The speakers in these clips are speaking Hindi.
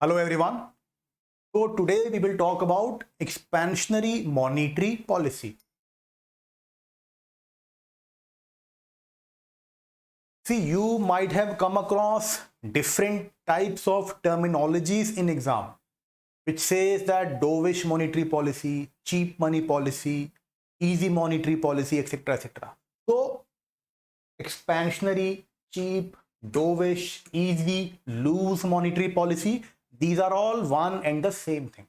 Hello everyone. So today we will talk about expansionary monetary policy. See, you might have come across different types of terminologies in exam, which says that dovish monetary policy, cheap money policy, easy monetary policy, etc. etc. So expansionary, cheap, dovish, easy, loose monetary policy, these are all one and the same thing.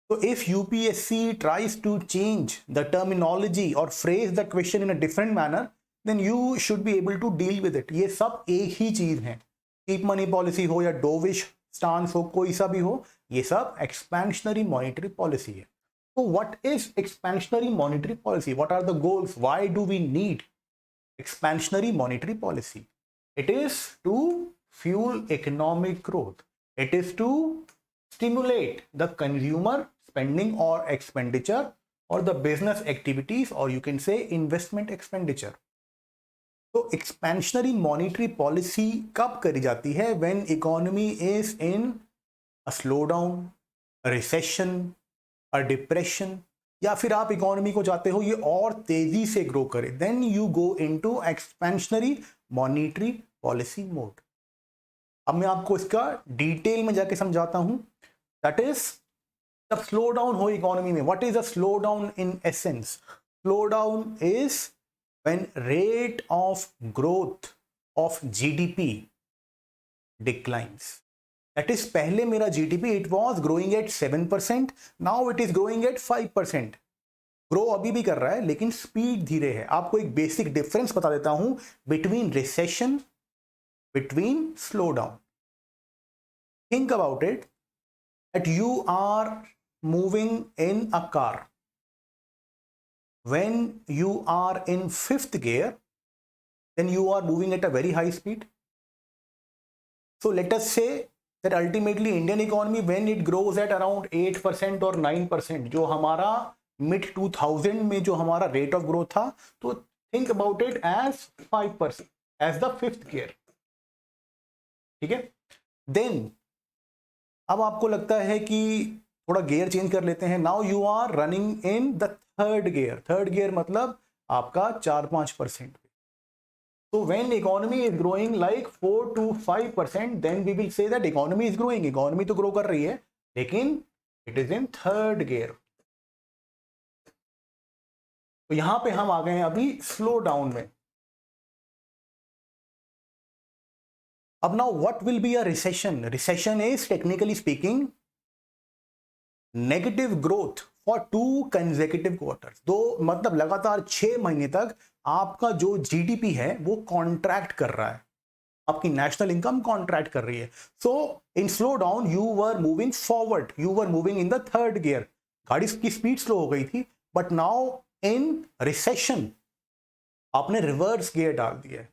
So if UPSC tries to change the terminology or phrase the question in a different manner, then you should be able to deal with it. ये सब एक ही चीज है. Cheap money policy हो या dovish stance हो, कोई सा भी हो, ये सब expansionary monetary policy है. So what is expansionary monetary policy? What are the goals? Why do we need expansionary monetary policy? It is to fuel economic growth. It is to stimulate the consumer spending or expenditure or the business activities, or you can say investment expenditure. तो expansionary monetary policy कब करी जाती है? When economy is in a slowdown, a recession, a depression, या फिर आप इकोनॉमी को चाहते हो ये और तेजी से ग्रो करे, then you go into expansionary monetary policy mode. अब मैं आपको इसका डिटेल में जाके समझाता हूं. दैट इज जब स्लो डाउन हो इकोनॉमी में, what is a slow down in essence? Slow down is when rate of growth of GDP declines. That is पहले मेरा GDP it was growing at 7%, now it is growing at 5%. Grow अभी भी कर रहा है लेकिन स्पीड धीरे है. आपको एक बेसिक डिफरेंस बता देता हूं between recession, between slowdown. Think about it that you are moving in a car. When you are in 5th gear, then you are moving at a very high speed. So let us say that ultimately Indian economy, when it grows at around 8% or 9%, जो हमारा mid 2000 में जो हमारा rate of growth था, तो think about it as 5%, as the 5th gear. ठीक है. देन अब आपको लगता है कि थोड़ा गियर चेंज कर लेते हैं. Now you are running in the third gear. Third gear मतलब आपका 4-5%. तो when economy is growing like 4 to 5%, then we will say that economy is growing. Economy तो ग्रो कर रही है लेकिन it is in third gear. तो यहां पे हम आ गए हैं अभी स्लो डाउन में. अब now what will be a recession? Recession is technically speaking negative growth for 2 consecutive quarters. दो मतलब लगातार 6 महीने तक आपका जो जीडीपी है वो कॉन्ट्रैक्ट कर रहा है, आपकी नेशनल इनकम कॉन्ट्रैक्ट कर रही है. So in slow down you were moving forward, you were moving in the third gear. गाड़ी की स्पीड स्लो हो गई थी, बट नाउ इन रिसेशन आपने रिवर्स गियर डाल दिया है.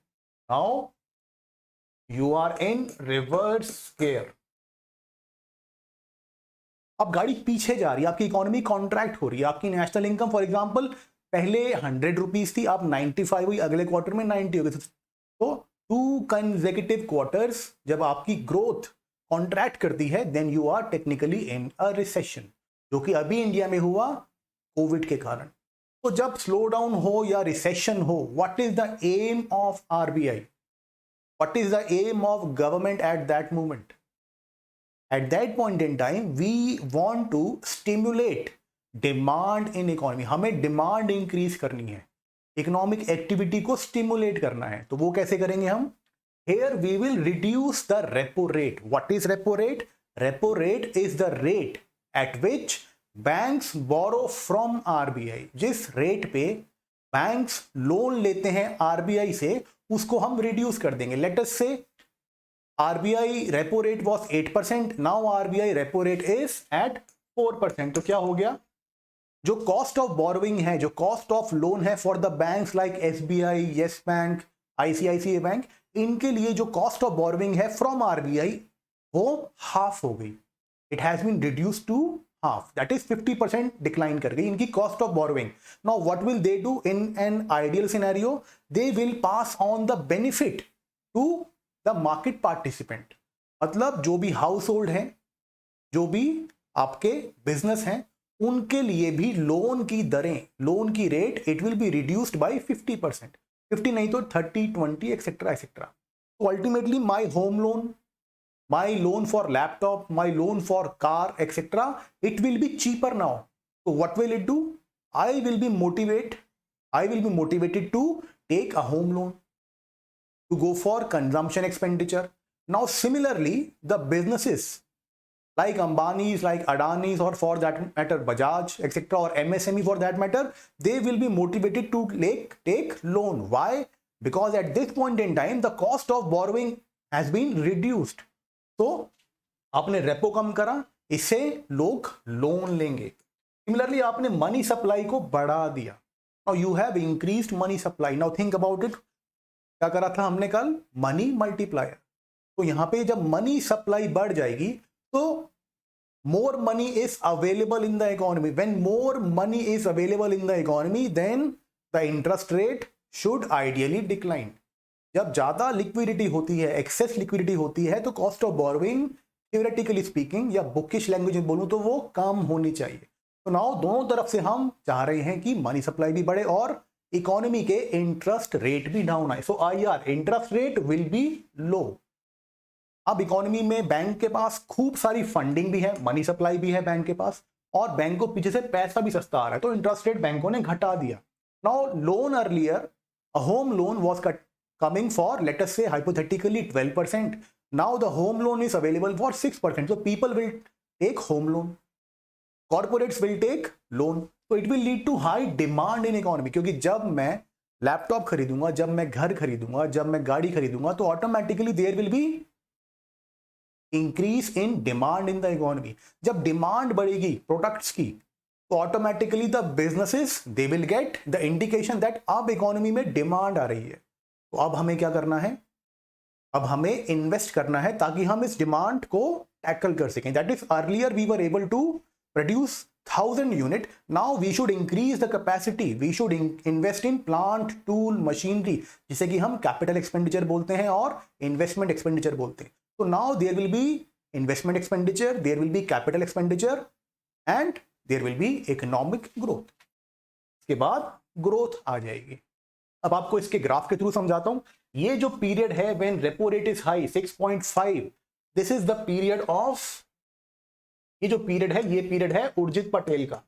Now you are in reverse gear. अब गाड़ी पीछे जा रही है, आपकी इकोनॉमी कॉन्ट्रैक्ट हो रही है. आपकी नेशनल इनकम फॉर एग्जांपल पहले 100 रुपीज थी, अब 95 हुई, अगले क्वार्टर में 90 हो गई. तो 2 कंसेक्यूटिव क्वार्टर्स जब आपकी ग्रोथ कॉन्ट्रैक्ट करती है, then you are technically in a recession, जो कि अभी इंडिया में हुआ कोविड के कारण. तो जब स्लो डाउन हो या रिसेशन हो, what is the aim of RBI? What is the aim of government at that moment? At that point in time, we want to stimulate demand in economy. हमें डिमांड इंक्रीज करनी है, इकोनॉमिक एक्टिविटी को स्टिमुलेट करना है. तो वो कैसे करेंगे हम? Here we will reduce the repo rate. What is repo rate? Repo rate is the rate at which banks borrow from RBI. जिस रेट पे बैंक्स लोन लेते हैं आरबीआई से, उसको हम रिड्यूस कर देंगे. Let us say RBI repo rate was 8%, now RBI repo rate is at 4%. तो क्या हो गया? जो कॉस्ट ऑफ बोरोइंग है, जो कॉस्ट ऑफ लोन है for the banks like SBI, yes bank, ICICI bank, इनके लिए जो कॉस्ट ऑफ बोरोइंग है फ्रॉम आरबीआई वो हाफ हो गई. It has been reduce to half, that is 50% decline कर गई इनकी cost of borrowing. Now what will they do in an ideal scenario? They will pass on the benefit to the market participant. मतलब जो भी हाउस होल्ड हैं, जो भी आपके बिजनेस हैं, उनके लिए भी लोन की दरें, लोन की rate it will be reduced by 50%, 50 नहीं तो 30, 20 एक्सेट्रा एक्सेट्रा। तो ultimately my home loan, my loan for laptop, my loan for car, etc., it will be cheaper now. So what will it do? I will be motivated to take a home loan, to go for consumption expenditure. Now similarly, the businesses like Ambani's, like Adani's, or for that matter Bajaj, etc., or MSME for that matter, they will be motivated to take loan. Why? Because at this point in time the cost of borrowing has been reduced. तो आपने रेपो कम करा, इससे लोग लोन लेंगे। सिमिलरली आपने मनी सप्लाई को बढ़ा दिया, now you have increased money supply. Now think about it, क्या करा था हमने कल? Money multiplier. तो यहां पे जब मनी सप्लाई बढ़ जाएगी तो more money is available in the economy. When more money is available in the economy then the interest rate should ideally decline. जब ज्यादा लिक्विडिटी होती है, एक्सेस लिक्विडिटी होती है, तो cost of borrowing theoretically speaking या बुकिश लैंग्वेज में बोलूं तो वो कम होनी चाहिए। तो नाउ दोनों तरफ से हम चाह रहे हैं कि मनी सप्लाई भी बढ़े और इकोनॉमी के इंटरेस्ट रेट भी डाउन आए। So IR interest rate will be low. अब इकोनॉमी में बैंक के पास खूब सारी फंडिंग भी है, मनी सप्लाई भी है बैंक के पास, और बैंक को पीछे से पैसा भी सस्ता आ रहा है, तो इंटरेस्ट रेट बैंकों ने घटा दिया। Now loan earlier, a home loan was coming for, let us say hypothetically 12%. Now the home loan is available for 6%. So people will take home loan, corporates will take loan. So it will lead to high demand in economy. क्योंकि जब मैं लैपटॉप खरीदूंगा, जब मैं घर खरीदूंगा, जब मैं गाड़ी खरीदूंगा, तो automatically there will be increase in demand in the economy. जब डिमांड बढ़ेगी प्रोडक्ट्स की, तो automatically the businesses they will get the indication that अब इकोनॉमी में डिमांड आ रही है। तो अब हमें क्या करना है? अब हमें इन्वेस्ट करना है ताकि हम इस डिमांड को टैकल कर सकें। That is earlier we were able to produce 1000 unit, now we should increase the capacity, we should invest in plant, tool, machinery, जिसे कि हम कैपिटल एक्सपेंडिचर बोलते हैं और इन्वेस्टमेंट एक्सपेंडिचर बोलते हैं। तो now there will be investment expenditure, there will be capital expenditure and there will be economic growth. इसके बाद ग्रोथ आ जाएगी। अब आपको इसके ग्राफ के थ्रू समझाता हूं। ये जो पीरियड है when repo rate is high 6.5, this is the period of, ये जो पीरियड है ये पीरियड है उर्जित पटेल का।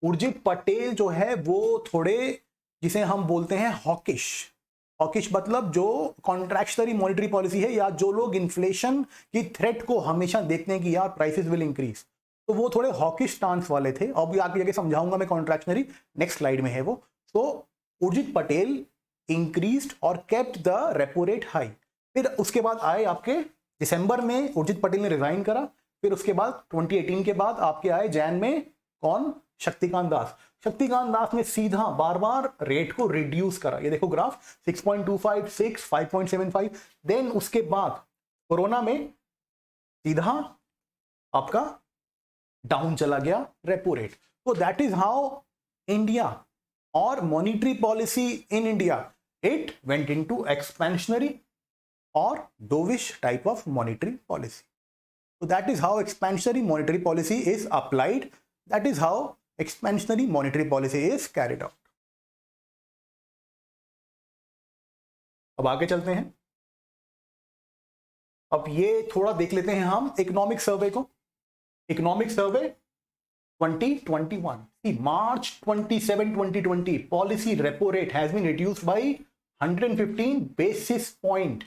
उर्जित पटेल जो है वो थोड़े, जिसे हम बोलते हैं हॉकिश। हॉकिश मतलब जो कॉन्ट्रैक्शनरी मॉनेटरी पॉलिसी है, या जो लोग इन्फ्लेशन की थ्रेट को हमेशा देखते हैं कि यार प्राइसेस विल इंक्रीज, तो वो थोड़े हॉकिश स्टांस वाले थे। अब आगे जाके समझाऊंगा मैं कॉन्ट्रैक्शनरी, नेक्स्ट स्लाइड में है वो। तो उर्जित पटेल इंक्रीज्ड और kept the repo rate high. फिर उसके बाद आए आपके दिसंबर में उर्जित पटेल ने रिजाइन करा। फिर उसके बाद 2018 के बाद आपके आए जैन में कौन? शक्तिकांत दास। शक्तिकांत दास ने सीधा बार बार रेट को रिड्यूस करा। ये देखो ग्राफ 6.25, 6, 5.75। देन उसके बाद कोरोना में सीधा आपका डाउन चला गया रेपो रेट। तो that is how India or monetary policy in India, it went into expansionary or dovish type of monetary policy. So that is how expansionary monetary policy is applied. That is how expansionary monetary policy is carried out. अब आगे चलते हैं। अब ये थोड़ा देख लेते हैं हम इकोनॉमिक सर्वे को। Economic survey 2021. See, March 27, 2020, policy repo rate has been reduced by 115 basis point.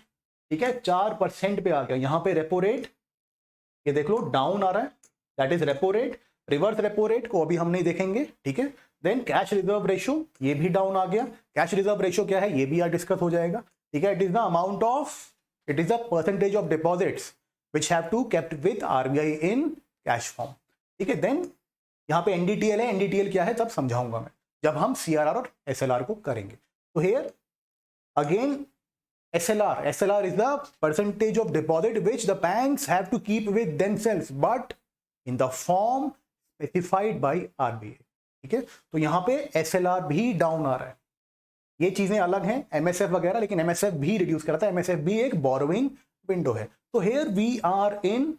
ठीक है, 4% पे आ गया। यहां पे रेपो रेट ये देख लो डाउन आ रहा है, that is repo rate. Reverse repo rate को अभी हम नहीं देखेंगे, ठीक है। देन कैश रिजर्व रेशियो ये भी डाउन आ गया। कैश रिजर्व रेशियो क्या है ये भी आज डिस्कस हो जाएगा, ठीक है। It is the amount of, it is the percentage of deposits which have to kept with RBI in cash form, ठीक है। देन यहाँ पे एनडीटीएल है, एनडीटीएल क्या है तब समझाऊंगा मैं जब हम सीआरआर और एसएलआर को करेंगे। तो here again SLR is the percentage of deposit which the banks have to keep with themselves but in the form specified by RBI, ठीक है। तो यहाँ पे एसएलआर भी डाउन आ रहा है। ये चीजें अलग हैं एमएसएफ वगैरह, लेकिन एमएसएफ भी रिड्यूस कराता है। एमएसएफ भी एक बोरोइंग विंडो है। तो here we are in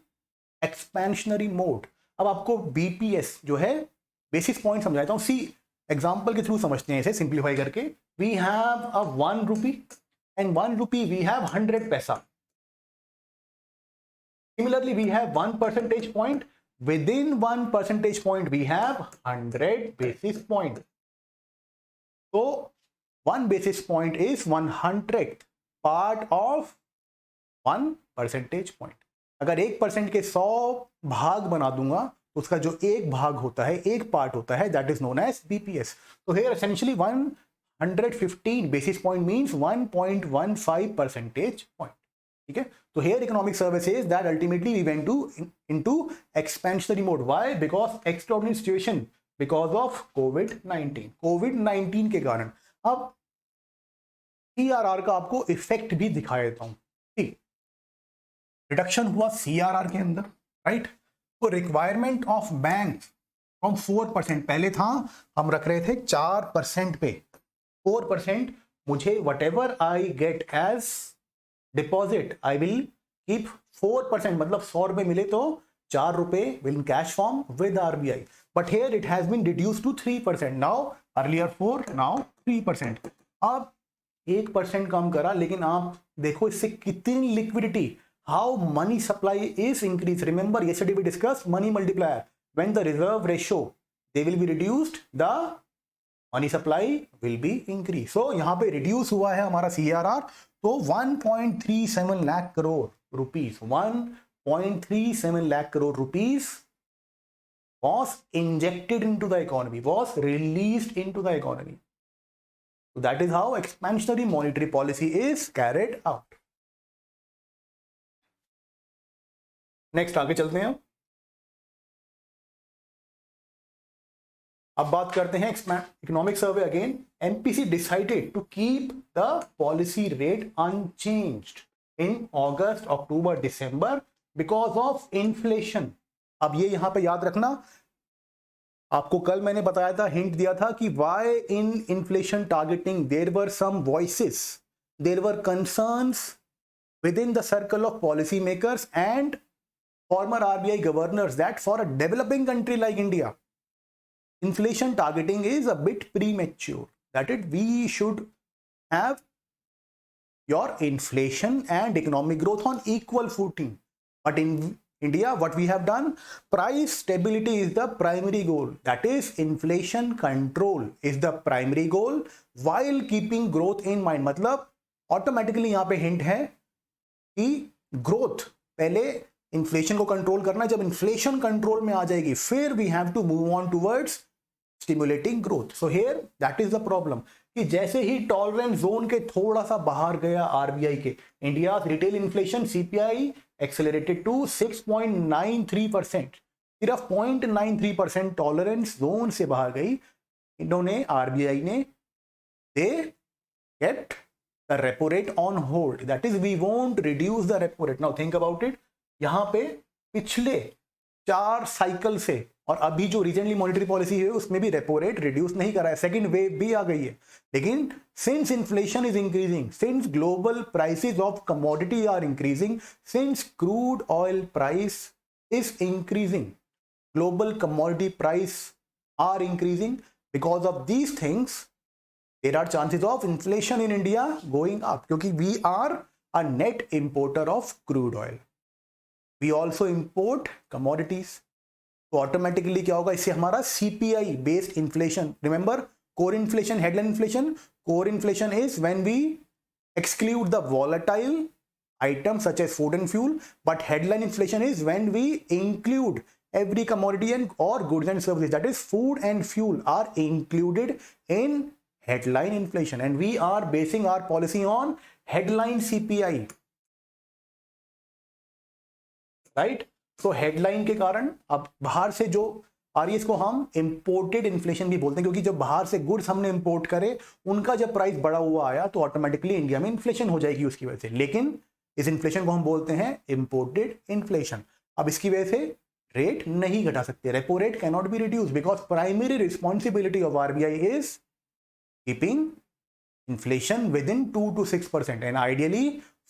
expansionary mode. अब आपको बीपीएस जो है बेसिस पॉइंट समझाता हूं, सी एग्जांपल के थ्रू समझते हैं इसे सिंप्लीफाई करके। We have a 1 rupee and 1 rupee we have 100 paisa. Similarly, we have 1 percentage point. Within 1 percentage point, we have 100 basis point. So, 1 basis point is 100th part of 1 percentage point. अगर 1% के 100 भाग बना दूंगा, उसका जो एक भाग होता है, एक पार्ट होता है, that is known as BPS. So here essentially 115 basis point means 1.15 percentage point. ठीक है, तो here economic services that ultimately we went to into expansionary mode. Why? Because extraordinary situation, because of कोविड-19 के कारण। अब सीआरआर का आपको इफेक्ट भी दिखा देता हूं। ठीक, रिडक्शन हुआ सीआरआर के अंदर, राइट। तो रिक्वायरमेंट ऑफ बैंक फ्रॉम 4%, पहले था हम रख रहे थे 4% पे, 4% मुझे whatever I get as deposit I will keep 4%, मतलब 100 रुपए मिले तो 4 रुपए will cash form with RBI. But here it has been reduce to 3%, now earlier 4, now 3%। अब 1% कम करा, लेकिन आप देखो इससे कितनी liquidity, how money supply is increase. Remember yesterday we discuss money multiplier, when the reserve ratio they will be reduced, the money supply will be increase. So यहां पे रिड्यूस हुआ है हमारा सीआरआर, तो 1.37 lakh crore rupees, 1.37 lakh crore rupees was injected into the economy, was released into the economy. So that is how expansionary monetary policy is carried out. Next आगे चलते हैं। अब बात करते हैं economic survey again. MPC decided to keep the policy rate unchanged in August, October, December because of inflation. अब ये यहां पे याद रखना, आपको कल मैंने बताया था, हिंट दिया था कि why in inflation targeting there were some voices, there were concerns within the circle of policy makers and former RBI governors that for a developing country like India, inflation targeting is a bit premature. That it, we should have your inflation and economic growth on equal footing. But in India, what we have done, price stability is the primary goal. That is, inflation control is the primary goal while keeping growth in mind. मतलब automatically यहाँ पे hint है कि growth पहले इन्फ्लेशन को कंट्रोल करना, जब इन्फ्लेशन कंट्रोल में आ जाएगी फिर we have to move on towards stimulating growth. So here that is the problem कि जैसे ही टॉलरेंस जोन के थोड़ा सा बाहर गया आरबीआई के, India retail inflation CPI accelerated to 6.93%, सिर्फ 0.93% टॉलरेंस जोन से बाहर गई। इन्होंने आरबीआई ने they kept the repo rate on hold, that is we won't reduce the repo rate. Now think about it, यहां पे पिछले 4 साइकिल से और अभी जो रिसेंटली मॉनेटरी पॉलिसी है उसमें भी रेपो रेट रिड्यूस नहीं करा है, सेकंड वेव भी आ गई है। लेकिन since inflation is increasing, since global prices of commodity are increasing, since crude oil price is increasing, global commodity price are increasing, because of these things there are chances of inflation in India going up, क्योंकि we are a net importer of crude oil, we also import commodities। तो ऑटोमेटिकली क्या होगा, इससे हमारा CPI based inflation, remember core inflation, headline inflation, core inflation is when we exclude the volatile items such as food and fuel, but headline inflation is when we include every commodity and or goods and services, that is food and fuel are included in headline inflation, and we are basing our policy on headline CPI, right. तो हेडलाइन के कारण अब बाहर से जो आ रही है इसको हम इंपोर्टेड इन्फ्लेशन भी बोलते हैं, क्योंकि जब बाहर से गुड्स हमने इंपोर्ट करे उनका जब प्राइस बढ़ा हुआ आया तो ऑटोमेटिकली इंडिया में इन्फ्लेशन हो जाएगी उसकी वजह से। लेकिन इस इन्फ्लेशन को हम बोलते हैं इंपोर्टेड इन्फ्लेशन। अब इसकी वजह से रेट नहीं घटा सकते, repo rate can not be reduce because primary responsibility of RBI is keeping inflation with in 2 to 6% and ideally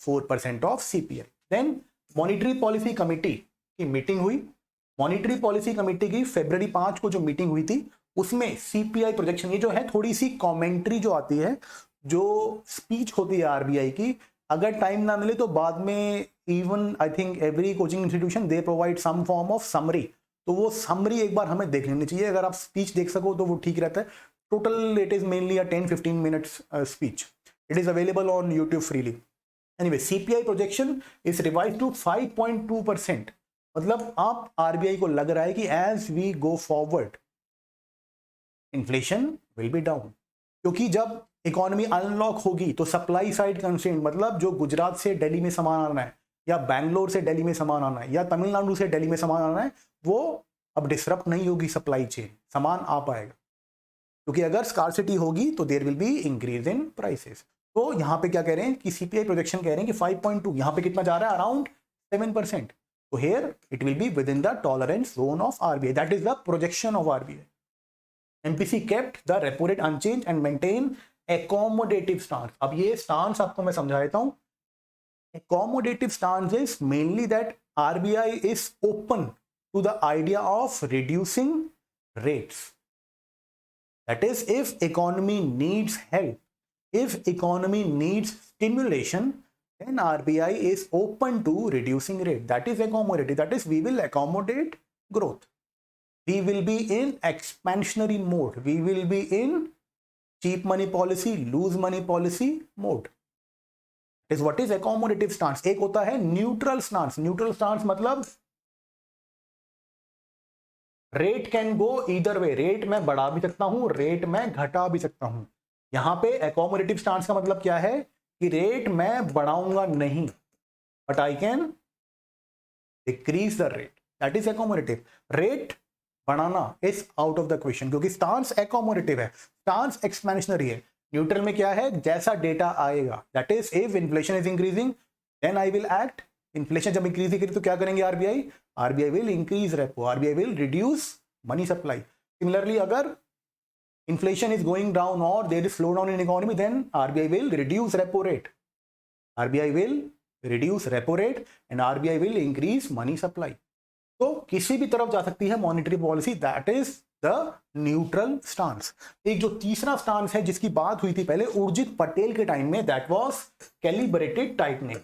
4% of CPI. Then monetary policy committee की मीटिंग हुई। मॉनिटरी पॉलिसी कमेटी की February 5 को जो मीटिंग हुई थी उसमें सीपीआई प्रोजेक्शन, ये जो है थोड़ी सी कमेंट्री जो आती है, जो स्पीच होती है आरबीआई की, अगर टाइम ना मिले तो बाद में even I think every coaching institution they provide some form of summary, तो वो समरी एक बार हमें देख लेनी चाहिए। अगर आप स्पीच देख सको तो वो ठीक रहता है। Total it is mainly a 10-15 minutes speech. It is available on YouTube freely. Anyway, CPI projection is revise to 5.2%। मतलब आप आरबीआई को लग रहा है कि as we go forward inflation will be down, क्योंकि जब इकोनॉमी अनलॉक होगी तो सप्लाई साइड कंस्ट्रेंट, मतलब जो गुजरात से दिल्ली में सामान आना है या बैंगलोर से दिल्ली में सामान आना है या तमिलनाडु से दिल्ली में सामान आना है, वो अब डिसरप्ट नहीं होगी सप्लाई चेन, सामान आ पाएगा। क्योंकि अगर स्कार्सिटी होगी तो there will be increase in prices. तो यहाँ पे क्या कह रहे हैं कि सीपीआई प्रोजेक्शन कह रहे हैं कि 5.2, यहाँ पे कितना जा रहा है, अराउंड 7%। तो here it will be with in the tolerance zone of RBI, that is the projection of RBI. MPC kept the repo rate unchanged and maintain accommodative stance। अब ये stance आपको मैं समझा देता हूं। Accommodative stance is mainly that RBI is open to the idea of reducing rates. That is, if economy needs help, if economy needs stimulation, then RBI is open to reducing rate. That is accommodative. That is, we will accommodate growth. We will be in expansionary mode. We will be in cheap money policy, loose money policy mode. Is what is accommodative stance। एक होता है neutral stance। Neutral stance मतलब rate can go either way, rate मैं बढ़ा भी सकता हूं, रेट मैं घटा भी सकता हूं। यहां पे accommodative stance का मतलब क्या है कि रेट मैं बढ़ाऊंगा नहीं, but I can decrease the rate. That is accommodative। Rate बढ़ाना is out of the question, क्योंकि स्टांस accommodative है, स्टांस एक्सपेंशनरी है। न्यूट्रल में क्या है, जैसा डेटा आएगा, that is if inflation is increasing then I will act. Inflation जब इंक्रीज करेगी तो क्या करेंगे RBI will increase repo, RBI will reduce money supply. Similarly अगर इन्फ्लेशन इज गोइंग डाउन और there is slow down in economy, then RBI will reduce repo rate, RBI will reduce repo rate and RBI will increase money supply. तो किसी भी तरफ जा सकती है monetary policy, that is the neutral stance. एक जो तीसरा स्टांस है जिसकी बात हुई थी पहले उर्जित पटेल के टाइम में, that was calibrated tightening.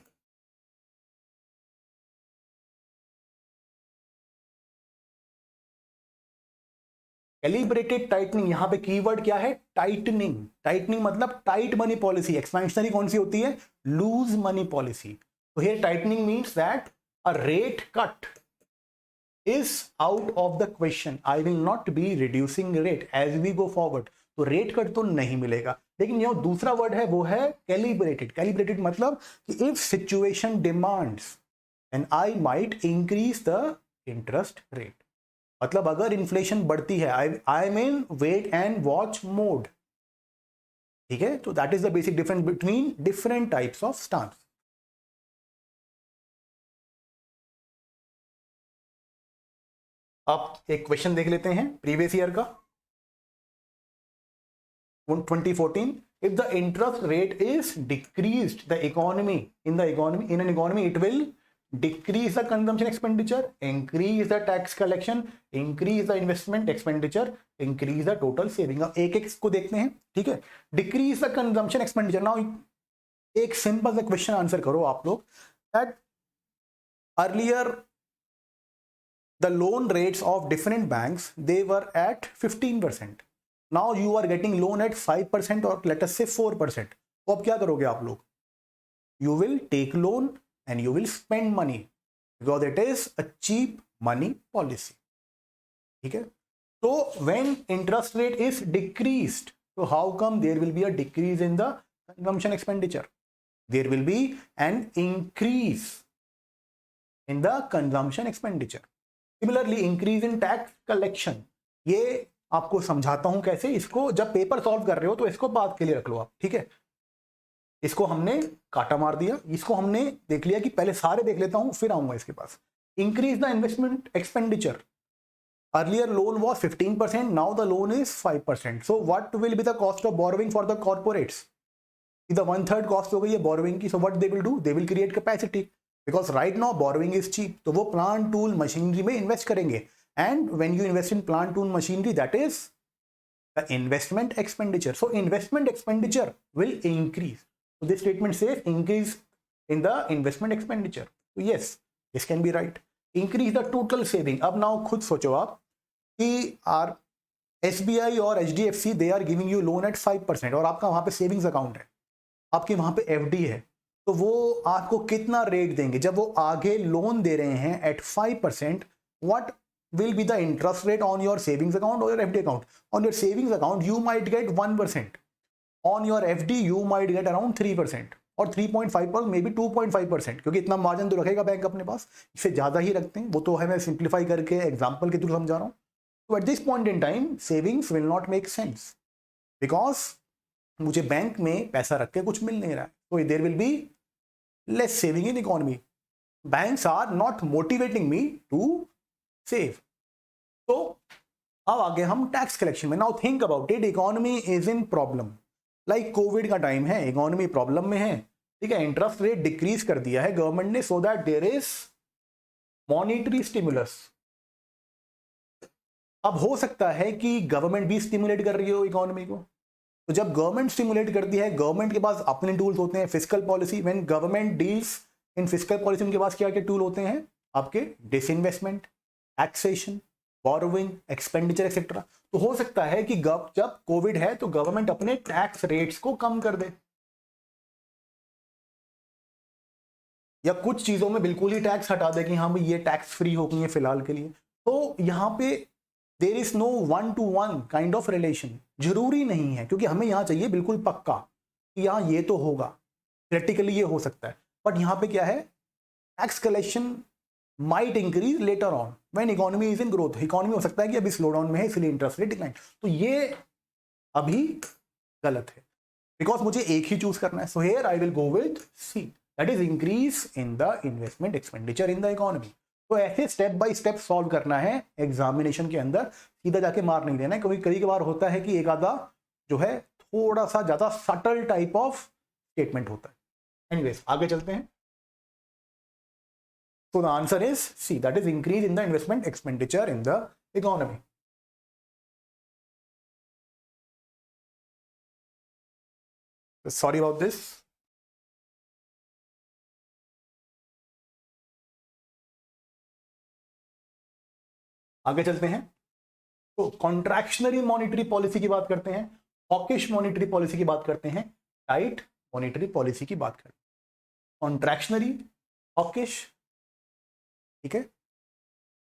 Calibrated tightening, यहां पे कीवर्ड क्या है, टाइटनिंग। टाइटनिंग मतलब टाइट मनी पॉलिसी। एक्सपेंशनरी कौन सी होती है, लूज मनी पॉलिसी। तो here tightening means that a rate cut is out of the question. I will not be reducing rate as we go forward. तो रेट कट तो नहीं मिलेगा। लेकिन यह दूसरा वर्ड है वो है कैलिब्रेटेड। कैलिब्रेटेड मतलब कि if situation demands and I might increase the interest rate. मतलब अगर इन्फ्लेशन बढ़ती है, I mean wait and watch mode. ठीक है, तो that is the basic difference between different types of stance. आप एक क्वेश्चन देख लेते हैं प्रीवियस ईयर का, 2014। If the interest rate is decreased the economy in an economy, it will decrease the consumption expenditure, increase the tax collection, increase the investment expenditure, increase the total saving. अब एक एक को देखते हैं। ठीक है, decrease the consumption expenditure. Now एक सिंपल सा क्वेश्चन आंसर करो आप लोग, that earlier the loan rates of different banks, they were at 15%. Now you are getting loan at 5% or let us say 4%. तो अब क्या करोगे आप लोग, you will take loan and you will spend money because it is a cheap money policy. ठीक है, तो when interest rate is decreased, so how come there will be a decrease in the consumption expenditure? There will be an increase in the consumption expenditure. Similarly increase in tax collection, ये आपको समझाता हूं कैसे। इसको जब पेपर सॉल्व कर रहे हो तो इसको बात के लिए रख लो आप। ठीक है, इसको हमने काटा मार दिया, इसको हमने देख लिया कि पहले सारे देख लेता हूं फिर आऊंगा इसके पास। Increase the investment expenditure, earlier loan was 15%, now the loan is 5%। So what will be the cost of borrowing for the corporates? The 1/3 cost हो गई है बोरोइंग की। So what they will do, they will create capacity. Because right now borrowing is cheap, तो वो प्लांट टूल मशीनरी में इन्वेस्ट करेंगे, and when you invest in plant tool machinery that is the investment expenditure, so investment expenditure will increase, so this statement says increase in the investment expenditure, so yes, this can be right. Increase the total saving. अब now खुद सोचो आप कि आर SBI और HDFC they are giving you loan at 5% और आपका वहां पे सेविंग्स अकाउंट है, आपकी वहां पे FD है, तो वो आपको कितना रेट देंगे जब वो आगे लोन दे रहे हैं at 5%? What will be the interest rate on your savings account or your FD account? On your savings account you might get 1%, on your FD you might get around 3% और 3.5 पर मे बी 2.5%, क्योंकि इतना मार्जिन तो रखेगा बैंक अपने पास, इससे ज़्यादा ही रखते हैं, वो तो है मैं सिंप्लीफाई करके एग्जाम्पल के थ्रू समझा रहा हूँ. तो at this point in time savings will not make sense, because मुझे बैंक में पैसा रख के कुछ मिल नहीं रहा है, तो there will be less saving in economy. Banks are not motivating me to save. तो अब आगे हम टैक्स कलेक्शन में. Now think about it, economy is in problem, like Covid का टाइम है, इकोनॉमी प्रॉब्लम में है, ठीक है, इंटरेस्ट रेट डिक्रीज कर दिया है गवर्नमेंट ने, so that there is monetary stimulus. अब हो सकता है कि गवर्नमेंट भी स्टिमुलेट कर रही हो इकोनॉमी को, तो जब गवर्नमेंट स्टिमुलेट करती है, गवर्नमेंट के पास अपने टूल्स होते हैं, fiscal policy, when government deals in fiscal policy, उनके पास क्या क्या टूल होते हैं आपके, disinvestment, taxation, borrowing, expenditure etcetera. तो हो सकता है कि जब कोविड है तो गवर्नमेंट अपने टैक्स रेट्स को कम कर दे, या कुछ चीजों में बिल्कुल ही टैक्स हटा दे कि हाँ भाई ये टैक्स फ्री हो गई है फिलहाल के लिए. तो यहाँ पे there is no 1-to-1 kind of relation, जरूरी नहीं है, क्योंकि हमें यहाँ चाहिए बिल्कुल पक्का कि यहाँ ये तो होगा, प्रैक्टिकली ये हो सकता है, बट यहाँ पे क्या है, tax collection might increase later on when economy is in growth. Economy हो सकता है कि अभी स्लो डाउन में है इसलिए इंटरेस्ट रेट डिक्लाइन, तो ये अभी गलत है, बिकॉज मुझे एक ही चूज करना है. So here I will go with C, that is increase in the investment expenditure in the economy. तो ऐसे स्टेप बाय स्टेप सॉल्व करना है एग्जामिनेशन के अंदर, सीधा जाके मार नहीं देना है, क्योंकि कई बार होता है कि एक आधा जो है थोड़ा सा ज्यादा सटल टाइप ऑफ स्टेटमेंट होता है. एनीवेज आगे चलते हैं. So the answer is C, that is increase in the investment expenditure in the economy. Sorry about this. आगे चलते हैं. तो कॉन्ट्रैक्शनरी मॉनिटरी पॉलिसी की बात करते हैं, हॉकिश मॉनिटरी पॉलिसी की बात करते हैं, टाइट मॉनिटरी पॉलिसी की बात करते हैं. कॉन्ट्रैक्शनरी, हॉकिश, ठीक है,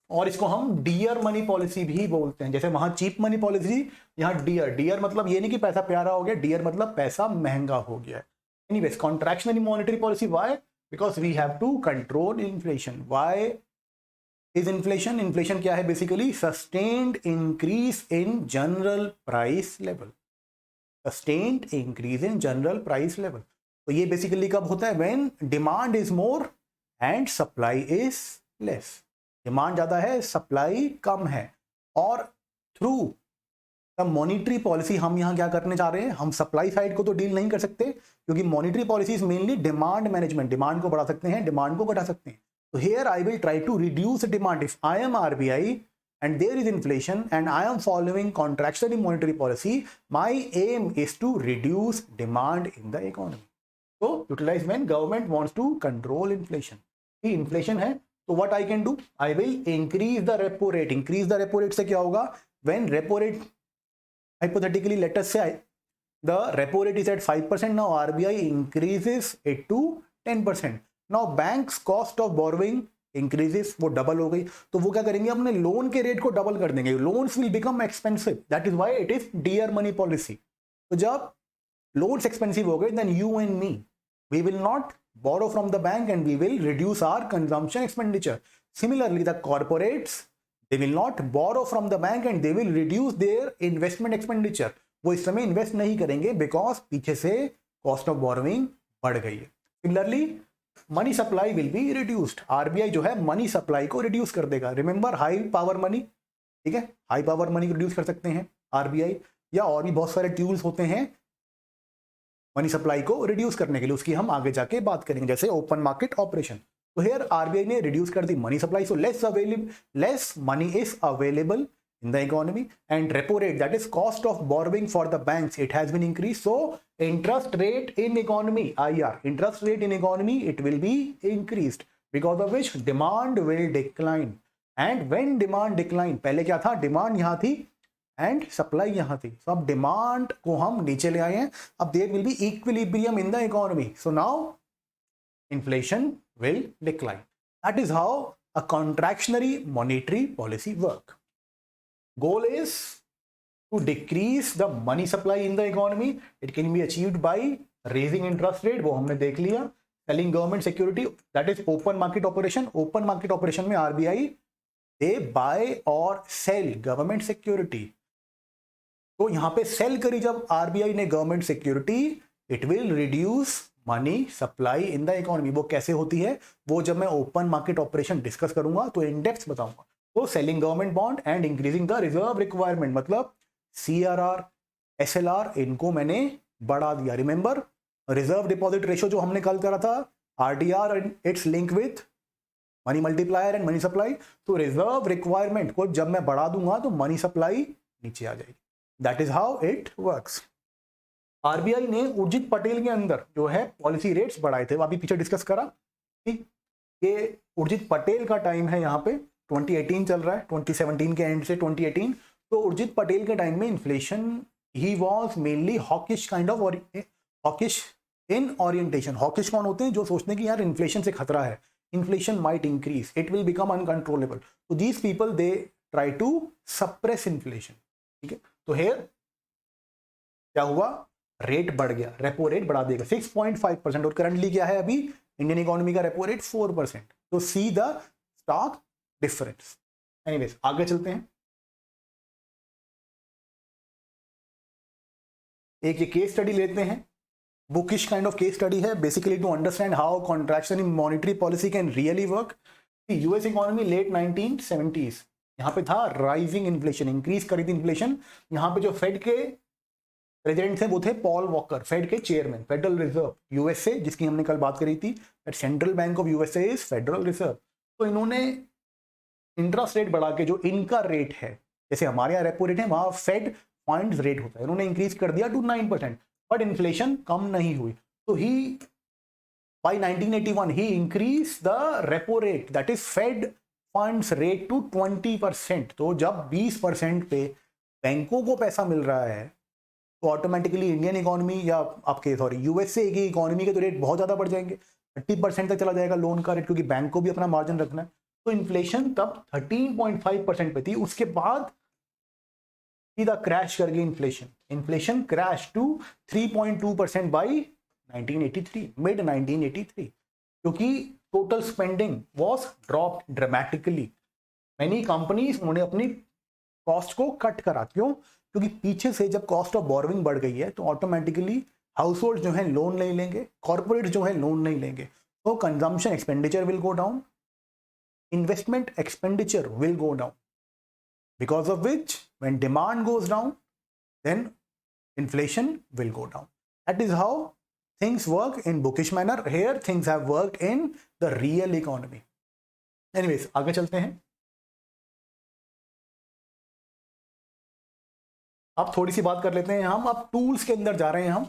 और इसको हम डियर मनी पॉलिसी भी बोलते हैं. जैसे वहां चीप मनी पॉलिसी, यहाँ डियर. डियर मतलब ये नहीं कि पैसा प्यारा हो गया, डियर मतलब पैसा महंगा हो गया. Anyways contractionary monetary policy, why? Because we have to control inflation. Why is inflation? Inflation क्या है basically? Sustained increase in general price level. Sustained increase in general price level. तो ये बेसिकली कब होता है? When demand is more and supply is less. Demand ज्यादा है, सप्लाई कम है, और थ्रू द मॉनिटरी पॉलिसी हम यहां क्या करने जा रहे हैं, हम सप्लाई साइड को तो डील नहीं कर सकते, क्योंकि monetary policy is mainly demand management. Demand को बढ़ा सकते हैं, डिमांड को घटा सकते हैं. तो here I will try to reduce demand. If I am RBI and there is inflation and I am following contractionary monetary policy, my aim is to reduce demand in the economy. So utilize when government wants to control inflation. See, inflation है, तो what I can do? I will increase the repo rate. Increase the repo rate से क्या होगा? When repo rate, hypothetically let us say the repo rate is at 5%, now RBI increases it to 10%. Now bank's cost of borrowing increases, वो डबल हो गई, तो वो क्या करेंगे, अपने लोन के रेट को डबल कर देंगे. Loans will become expensive, that is why it is dear money policy. तो जब लोन्स एक्सपेंसिव हो गए, then you and me we will not borrow from the bank and we will reduce our consumption expenditure. Similarly, the corporates, they will not borrow from the bank and they will reduce their investment expenditure. वो इस समय इन्वेस्ट नहीं करेंगे बिकॉज पीछे से कॉस्ट ऑफ बोरोइंग बढ़ गई है. Similarly money supply will be reduced. RBI जो है मनी सप्लाई को रिड्यूस कर देगा. रिमेंबर हाई पावर मनी, ठीक है, हाई पावर मनी को रिड्यूस कर सकते हैं आरबीआई, या और भी बहुत सारे टूल्स होते हैं मनी सप्लाई को रिड्यूस करने के लिए, उसकी हम आगे जाके बात करेंगे, जैसे ओपन मार्केट ऑपरेशन. तो हियर आरबीआई ने रिड्यूस कर the money supply, so less money is available in the economy, and repo rate, that is cost of borrowing for the banks, it has been increased. So interest rate in economy, IR, interest rate in economy, it will be increased, because of which demand will decline. And when demand decline, पहले क्या था, demand यहाँ थी and supply यहाँ थी, so अब demand को हम नीचे ले आए हैं, अब there will be equilibrium in the economy, so now inflation will decline. That is how a contractionary monetary policy work. Goal is to decrease the money supply in the economy. It can be achieved by raising interest rate, वो हमने देख लिया. Selling government security, that is open market operation. Open market operation में RBI they buy or sell government security. तो यहाँ पे sell करी जब RBI ने government security, it will reduce money supply in the economy. वो कैसे होती है वो जब मैं open market operation डिस्कस करूंगा तो in depth बताऊंगा. तो selling government bond and increasing the reserve requirement, मतलब CRR, SLR, इनको मैंने बढ़ा दिया. रिमेंबर रिजर्व डिपॉजिट रेशियो जो हमने कल करा था, RDR and it's link with money multiplier and money supply. तो रिजर्व रिक्वायरमेंट को जब मैं बढ़ा दूंगा तो मनी सप्लाई नीचे आ जाएगी. That is how it works. RBI ने उर्जित पटेल के अंदर जो है पॉलिसी रेट्स बढ़ाए थे, वो अभी पीछे डिस्कस करा. ठीक, ये उर्जित पटेल का टाइम है, यहाँ पे 2018 चल रहा है, 2017 के एंड से 2018. तो उर्जित पटेल के टाइम में inflation, he was mainly hawkish kind of, hawkish in orientation. Hawkish कौन होते हैं, जो सोचते हैं कि यार इन्फ्लेशन से खतरा है, inflation might increase, it will become uncontrollable. तो these people they try to suppress inflation. ठीक है, तो हेयर क्या हुआ, रेट बढ़ गया, रेपो रेट बढ़ा देगा 6.5%, और करंटली क्या है अभी इंडियन इकोनॉमी का रेपो रेट 4%. तो see the stock difference. Anyways आगे चलते हैं. एक ये केस स्टडी लेते हैं, bookish kind of case study है, basically to understand how contraction in monetary policy can really work. US economy late 1970s, यहाँ पे था राइजिंग इन्फ्लेशन, इंक्रीज करी थी इन्फ्लेशन. यहाँ पे जो फेड के प्रेसिडेंट थे वो थे पॉल वॉकर, फेड के चेयरमैन, फेडरल रिजर्व यूएसए, जिसकी हमने कल बात करी थी, central bank of USA is federal reserve. तो इन्होंने इंटरेस्ट रेट बढ़ा के, जो इनका रेट है, जैसे हमारे यहाँ रेपो रेट है, वहां फेड फंड्स रेट होता है, इन्होंने इंक्रीज कर दिया टू 9%, बट इन्फ्लेशन कम नहीं हुई. तो he by 1981 he increase the repo rate, that is Fed funds rate to 20%. तो जब 20% पे बैंकों को पैसा मिल रहा है तो ऑटोमेटिकली इंडियन इकोनॉमी या आपके यूएसए की इकोनॉमी के तो रेट बहुत ज़्यादा बढ़ जाएंगे, 30% तक चला जाएगा लोन का रेट, क्योंकि बैंक को भी अपना मार्जिन रखना है. तो इन्फ्लेशन तब 13.5% पे थी, उसके बाद सीधा क्रैश कर गई inflation crash to 3.2% by 1983, mid 1983, क्योंकि total spending was drop dramatically. Many companies उन्होंने अपनी कॉस्ट को कट करा. क्यों, क्योंकि पीछे से जब कॉस्ट ऑफ बोरोइंग बढ़ गई है तो ऑटोमेटिकली हाउस होल्ड जो है लोन नहीं लेंगे, कॉर्पोरेट जो है लोन नहीं लेंगे, तो consumption expenditure will go down, investment expenditure will go down, because of which when demand goes down then inflation will go down. That is how things work in bookish manner. Here things have worked in the real economy. Anyways आगे चलते हैं. अब थोड़ी सी बात कर लेते हैं हम, अब टूल्स के अंदर जा रहे हैं हम.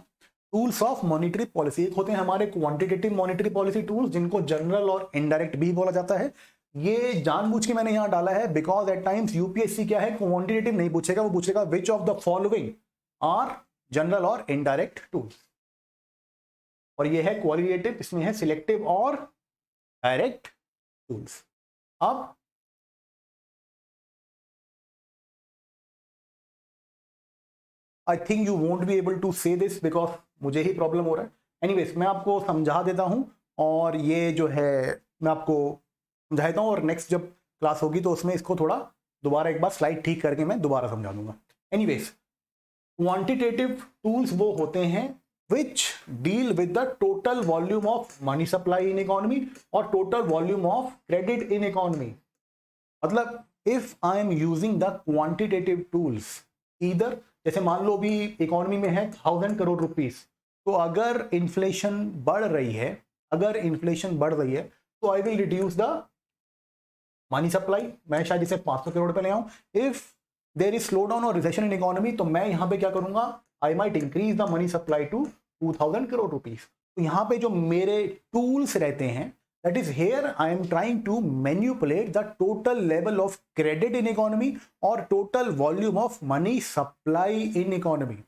टूल्स ऑफ मॉनेटरी पॉलिसी, एक होते हैं हमारे क्वांटिटेटिव मॉनेटरी पॉलिसी टूल्स, जिनको जनरल और इनडायरेक्ट भी बोला जाता है. ये जानबूझ के मैंने यहां डाला है बिकॉज एट टाइम्स यूपीएससी क्या है, क्वांटिटेटिव नहीं पूछेगा, वो पूछेगा which of the following are general और इनडायरेक्ट टूल्स. और ये है क्वालिटेटिव, इसमें है सिलेक्टिव और डायरेक्ट टूल्स. अब I think you won't be able to say this because मुझे ही प्रॉब्लम हो रहा है. एनीवेज मैं आपको समझा देता हूं, और ये जो है मैं आपको समझाता हूँ, और नेक्स्ट जब क्लास होगी तो उसमें इसको थोड़ा दोबारा एक बार स्लाइड ठीक करके मैं दोबारा समझा दूंगा. एनीवेज क्वांटिटेटिव टूल्स वो होते हैं which deal with the total volume of money supply in economy और total volume of credit in economy. मतलब if I am using the quantitative tools, इधर जैसे मान लो अभी इकोनॉमी में है 1000 करोड़ रुपीस, तो अगर इन्फ्लेशन बढ़ रही है तो I will reduce the money supply, मैं शायद इसे 500 करोड़ पे ले आऊं। If there is slow down और रिसेशन इन इकोनॉमी, तो मैं यहाँ पे क्या करूंगा, I might increase the money supply to 2000 crore rupees. तो यहाँ पे जो मेरे टूल्स रहते हैं, that is here I am trying to manipulate the total level of credit in economy और total volume of money supply in economy.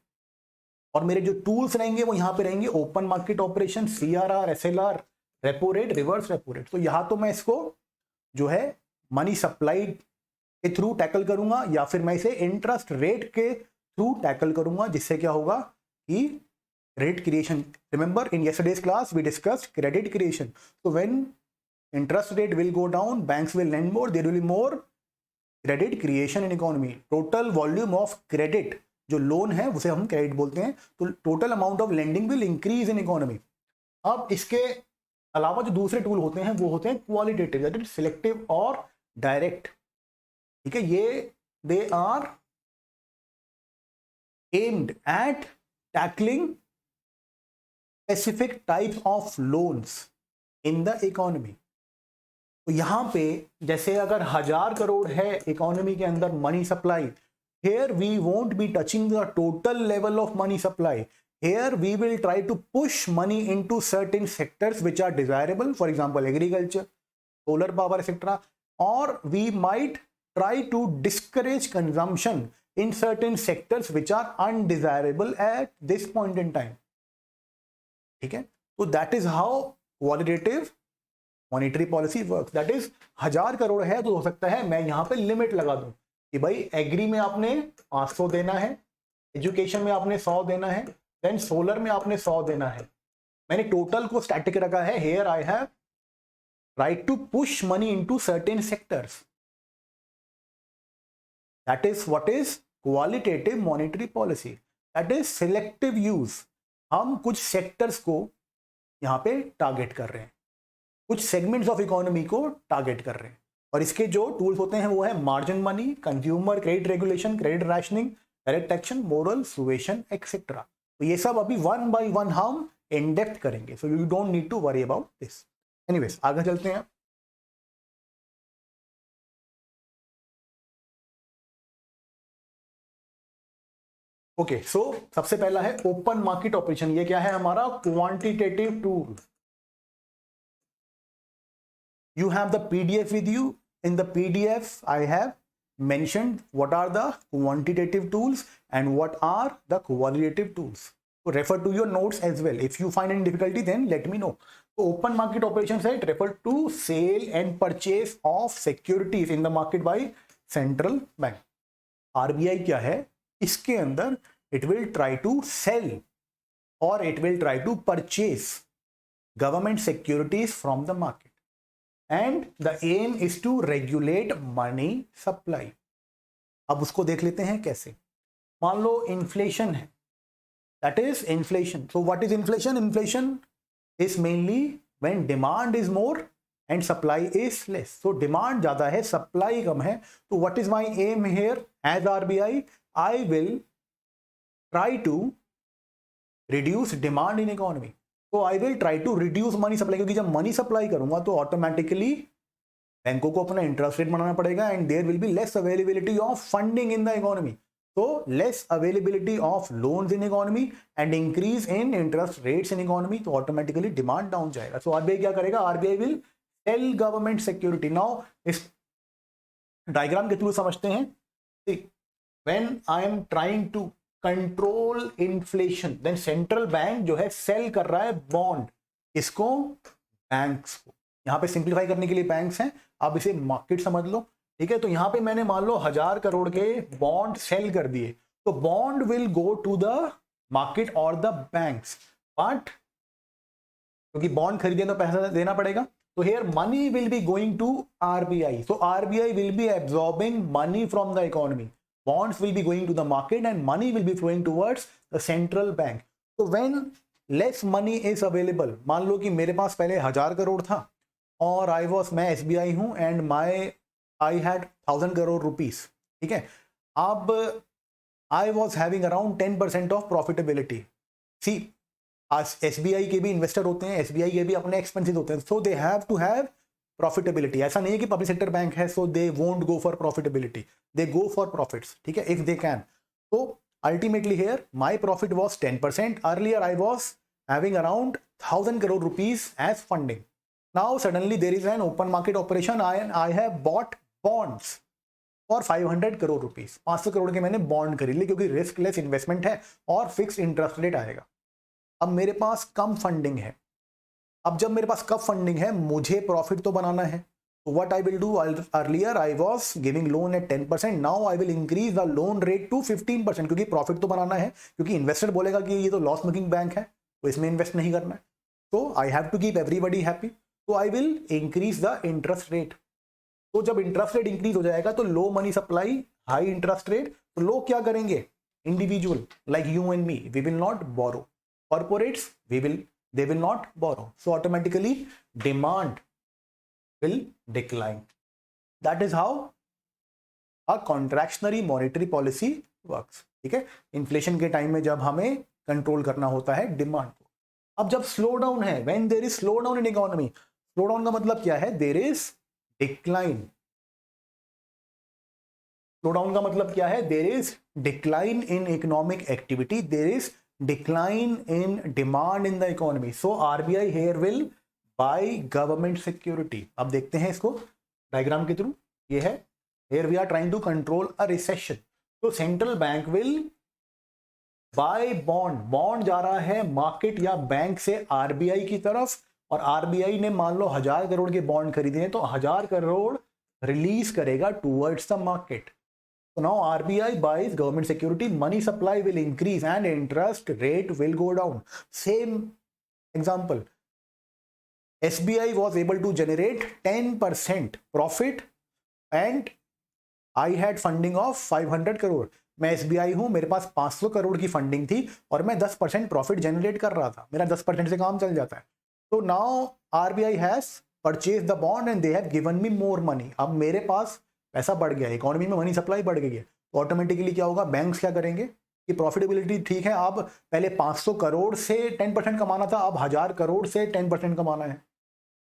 और मेरे जो टूल्स रहेंगे वो यहाँ पे रहेंगे open market operation, CRR, SLR, repo rate, reverse repo rate. तो यहाँ तो मैं इसको जो है मनी सप्लाई के थ्रू टैकल करूंगा, या फिर मैं इसे इंटरेस्ट रेट के थ्रू टैकल करूंगा, जिससे क्या होगा कि credit creation, remember in yesterday's class we discussed credit creation. तो when interest rate will go down, banks will land more, there will be more credit creation in economy. Total volume of credit, जो लोन है उसे हम क्रेडिट बोलते हैं, तो total amount of lending will increase in economy. अब इसके अलावा जो दूसरे टूल होते हैं वो होते हैं क्वालिटेटिव, दैट इज सिलेक्टिव और डायरेक्ट। ठीक है, ये they are aimed at tackling specific types of loans in the economy. तो यहां पे जैसे अगर 1000 करोड़ है इकोनॉमी के अंदर money supply, here we won't be touching the total level of money supply. Here we will try to push money into certain sectors which are desirable, for example agriculture, solar power, etc. Or we might try to discourage consumption in certain sectors which are undesirable at this point in time. ठीक है, तो that is how qualitative monetary policy works. That is 1000 crore है तो हो सकता है मैं यहाँ पे लिमिट लगा दूं कि भाई एग्री में आपने 500 देना है, एजुकेशन में आपने 100 देना है, देन सोलर में आपने 100 देना है। मैंने टोटल को स्टैटिक रखा है। Here I have right to push money into certain sectors, that is what is qualitative monetary policy, that is selective use. हम कुछ सेक्टर्स को यहां पे टारगेट कर रहे हैं, कुछ सेगमेंट्स ऑफ इकोनॉमी को टारगेट कर रहे हैं। और इसके जो टूल्स होते हैं वो है margin money, consumer credit regulation, credit rationing, direct action, moral suasion etcetera. तो ये सब अभी वन बाय वन हम इन डेप्थ करेंगे, so you don't need to worry about this. Anyways आगे चलते हैं। ओके, सो सबसे पहला है ओपन मार्केट ऑपरेशन। ये क्या है हमारा quantitative tool. You have the PDF with you. In the PDF, I have mentioned what are the quantitative tools and what are the qualitative tools. So refer to your notes as well. If you find any difficulty, then let me know. So open market operations site refer to sale and purchase of securities in the market by central bank. RBI क्या है? इसके अंदर it will try to sell or it will try to purchase government securities from the market. And the aim is to regulate money supply. अब उसको देख लेते हैं कैसे। मान लो इन्फ्लेशन है, that is inflation. So what is inflation? Inflation is mainly when demand is more and supply is less. So demand ज़्यादा है, supply कम है। तो what is my aim here as RBI? I will try to reduce demand in economy. तो I will try to reduce money supply, क्योंकि जब मनी सप्लाई करूंगा तो ऑटोमेटिकली बैंकों को अपना इंटरेस्ट रेट बढ़ाना पड़ेगा and there will be less availability of funding in the economy. तो less availability of loans in economy and increase in interest rates in economy, तो ऑटोमेटिकली डिमांड डाउन जाएगा। सो आरबीआई क्या करेगा? RBI will sell government security. Now इस डायग्राम के थ्रू समझते हैं। When I am trying to control inflation, then central bank जो है सेल कर रहा है बॉन्ड, इसको बैंक्स को। यहां पे सिंप्लीफाई करने के लिए बैंक्स हैं, आप इसे मार्केट समझ लो। ठीक है, तो यहां पे मैंने मान लो 1000 करोड़ के बॉन्ड सेल कर दिए, तो bond will go to the market और द बैंक्स, बट क्योंकि बॉन्ड खरीदे तो पैसा देना पड़ेगा, तो here money will be going to RBI. So RBI will be absorbing money from the economy, bonds will be going to the market and money will be flowing towards the central bank. So when less money is available, मान लो कि मेरे पास पहले 1000 करोड़ था और मैं SBI हूं and I had 1000 crore rupees. ठीक है, अब I was having around 10% of profitability. See, आज SBI के भी इन्वेस्टर होते हैं, SBI के भी अपने एक्सपेंसेस होते हैं, so they have to have profitability. ऐसा नहीं है कि पब्लिक सेक्टर बैंक है so they won't go for profitability, they go for profits, ठीक है, इफ दे कैन। तो ultimately here my profit was 10%, earlier I was having around 1000 crore rupees as funding. Now suddenly there is an open market operation and I have bought bonds for 500 crore rupees. 500 crore के मैंने बॉन्ड खरीद लिए क्योंकि रिस्क लेस इन्वेस्टमेंट है और फिक्स इंटरेस्ट रेट आएगा। अब मेरे पास कम फंडिंग है। अब जब मेरे पास कम फंडिंग है मुझे प्रॉफिट तो बनाना है, तो what I will do, earlier I was giving loan at 10%, now I will increase the loan rate to 15%, क्योंकि प्रॉफिट तो बनाना है, क्योंकि इन्वेस्टर बोलेगा कि ये तो लॉस मेकिंग बैंक है तो इसमें इन्वेस्ट नहीं करना है, तो I have to keep everybody happy, तो I will increase the interest rate. तो जब इंटरेस्ट रेट इंक्रीज हो जाएगा तो low money supply, high interest rate, तो लोग क्या करेंगे, individual like you and me, we will not borrow, corporates they will not borrow, so automatically demand will decline. That is how a contractionary monetary policy works, ठीक है। इन्फ्लेशन के टाइम में जब हमें कंट्रोल करना होता है डिमांड को। अब जब स्लो डाउन है, when there is slow down in economy, slow down का मतलब क्या है, there is decline। Slow down का मतलब क्या है, there is decline in economic activity, there is decline in demand in the economy, so RBI here will buy government security। अब देखते हैं इसको डायग्राम के थ्रू, ये है, here we are trying to control a recession, तो central bank will buy bond जा रहा है मार्केट या बैंक से RBI की तरफ, और RBI ने मान लो 1000 करोड़ के बॉन्ड खरीदे हैं तो 1000 करोड़ रिलीज करेगा towards the market. So now RBI buys government security, money supply will increase and interest rate will go down. Same example, SBI was able to generate 10% profit and I had funding of 500 crore. मैं SBI हूं, मेरे पास 500 करोड़ की फंडिंग थी और मैं 10% प्रॉफिट जनरेट कर रहा था, मेरा 10% से काम चल जाता है। तो now RBI has purchase the bond and they have given me more money. अब मेरे पास पैसा बढ़ गया, इकोनॉमी में मनी सप्लाई बढ़ गई है, तो ऑटोमेटिकली क्या होगा, बैंक्स क्या करेंगे कि प्रॉफिटेबिलिटी ठीक है, अब पहले 500 करोड़ से 10% कमाना था, अब 1000 करोड़ से 10% कमाना है,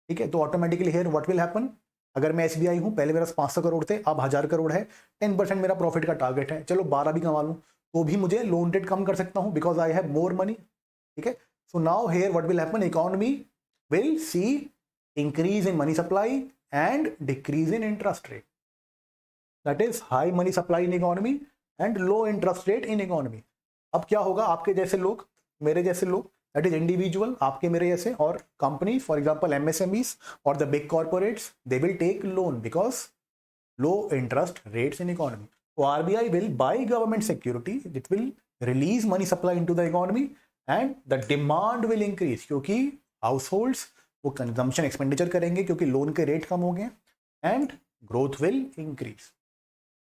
ठीक है। तो automatically here what will happen, अगर मैं SBI हूं, पहले मेरे पास 500 करोड़ थे, अब 1000 करोड़ है, 10% मेरा प्रॉफिट का टारगेट है, चलो 12 भी कमा लूं तो भी मुझे लोन रेट कम कर सकता हूं because I have more money, ठीक है। So now here what will happen, economy will see increase in money supply and decrease in interest rate. That is high money supply in economy and low interest rate in economy। अब क्या होगा, आपके जैसे लोग, मेरे जैसे लोग, that is individual, आपके मेरे जैसे, और कंपनी फॉर एग्जांपल MSMEs और the big corporates, they will take loan because low interest rates in economy। So RBI will buy government security, it will release money supply into the economy and the demand will increase, क्योंकि households वो consumption expenditure करेंगे क्योंकि लोन के रेट कम हो गए and growth will increase।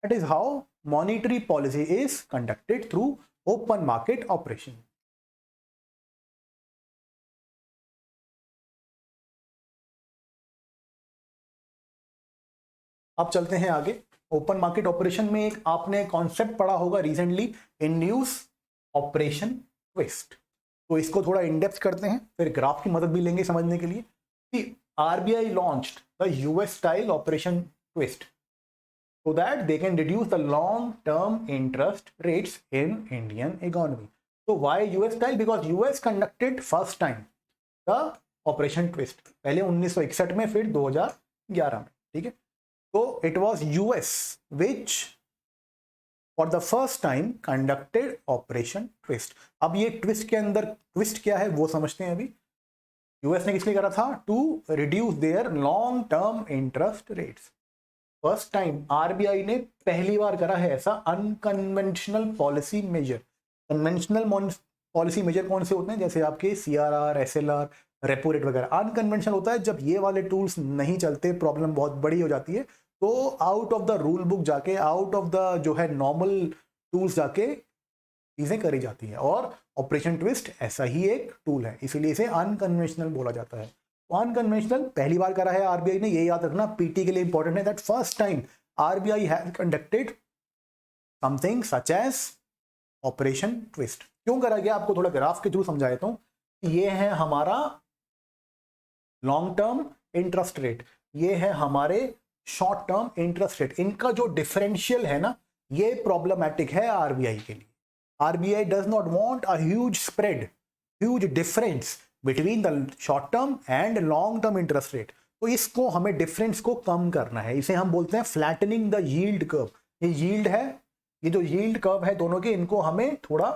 That is how monetary policy is conducted through open market operation। अब चलते हैं आगे। ओपन मार्केट ऑपरेशन में एक आपने कॉन्सेप्ट पढ़ा होगा recently in news, operation twist. तो इसको थोड़ा इन डेप्थ करते हैं, फिर ग्राफ की मदद भी लेंगे समझने के लिए कि RBI launched the US style operation twist so that they can reduce the long term interest rates in Indian economy। So why US style? Because US conducted first time the operation twist, पहले 1961 में, फिर 2011 में, ठीक है। तो it was US which for the first time conducted operation twist। अब ये ट्विस्ट के अंदर ट्विस्ट क्या है वो समझते हैं अभी। US ने किस लिए करा था, to reduce their long term interest rates. First time RBI ने पहली बार करा है ऐसा unconventional policy measure. Conventional policy measure कौन से होते हैं, जैसे आपके CRR, SLR, रेपो रेट वगैरह। अनकन्वेंशनल होता है जब ये वाले टूल्स नहीं चलते, प्रॉब्लम बहुत बड़ी हो जाती है, तो out of the rule book जाके, आउट ऑफ द जो है नॉर्मल टूल्स जाके चीजें करी जाती है, और ऑपरेशन ट्विस्ट ऐसा ही एक टूल है, इसीलिए इसे अनकन्वेंशनल बोला जाता है। अनकन्वेंशनल पहली बार करा है RBI ने, ये याद रखना, पीटी के लिए इंपॉर्टेंट है, that first time RBI has conducted something such as operation twist. क्यों करा गया, आपको थोड़ा ग्राफ के थ्रू समझा देता हूं। ये है हमारा लॉन्ग टर्म इंटरेस्ट रेट, ये है हमारे शॉर्ट टर्म इंटरेस्ट रेट। इनका जो डिफरेंशियल है ना, ये प्रॉब्लमैटिक है आरबीआई के लिए। RBI does not want a huge spread, huge difference between the short term and long term interest rate. तो इसको हमें डिफरेंस को कम करना है, इसे हम बोलते हैं फ्लैटनिंग द यील्ड कर्व। ये यील्ड है, ये जो यील्ड कर्व है दोनों के, इनको हमें थोड़ा,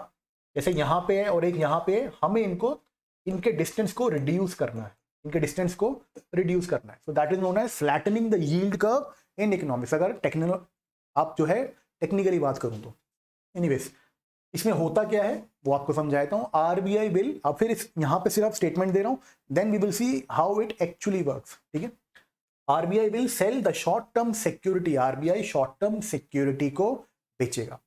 जैसे यहाँ पे है और एक यहाँ पे है, हमें इनको, इनके डिस्टेंस को रिड्यूस करना है, इनके डिस्टेंस को रिड्यूस करना है। So that is known as flattening the yield curve in economics, अगर टेक्निकल आप जो है टेक्निकली बात करूं तो। एनीवेज, इसमें होता क्या है वो आपको समझाता हूं। आरबीआई विल, अब फिर इस यहाँ पे सिर्फ स्टेटमेंट दे रहा हूं, then we will see how it actually works. ठीक है, RBI will sell the short term security, RBI short term security को बेचेगा,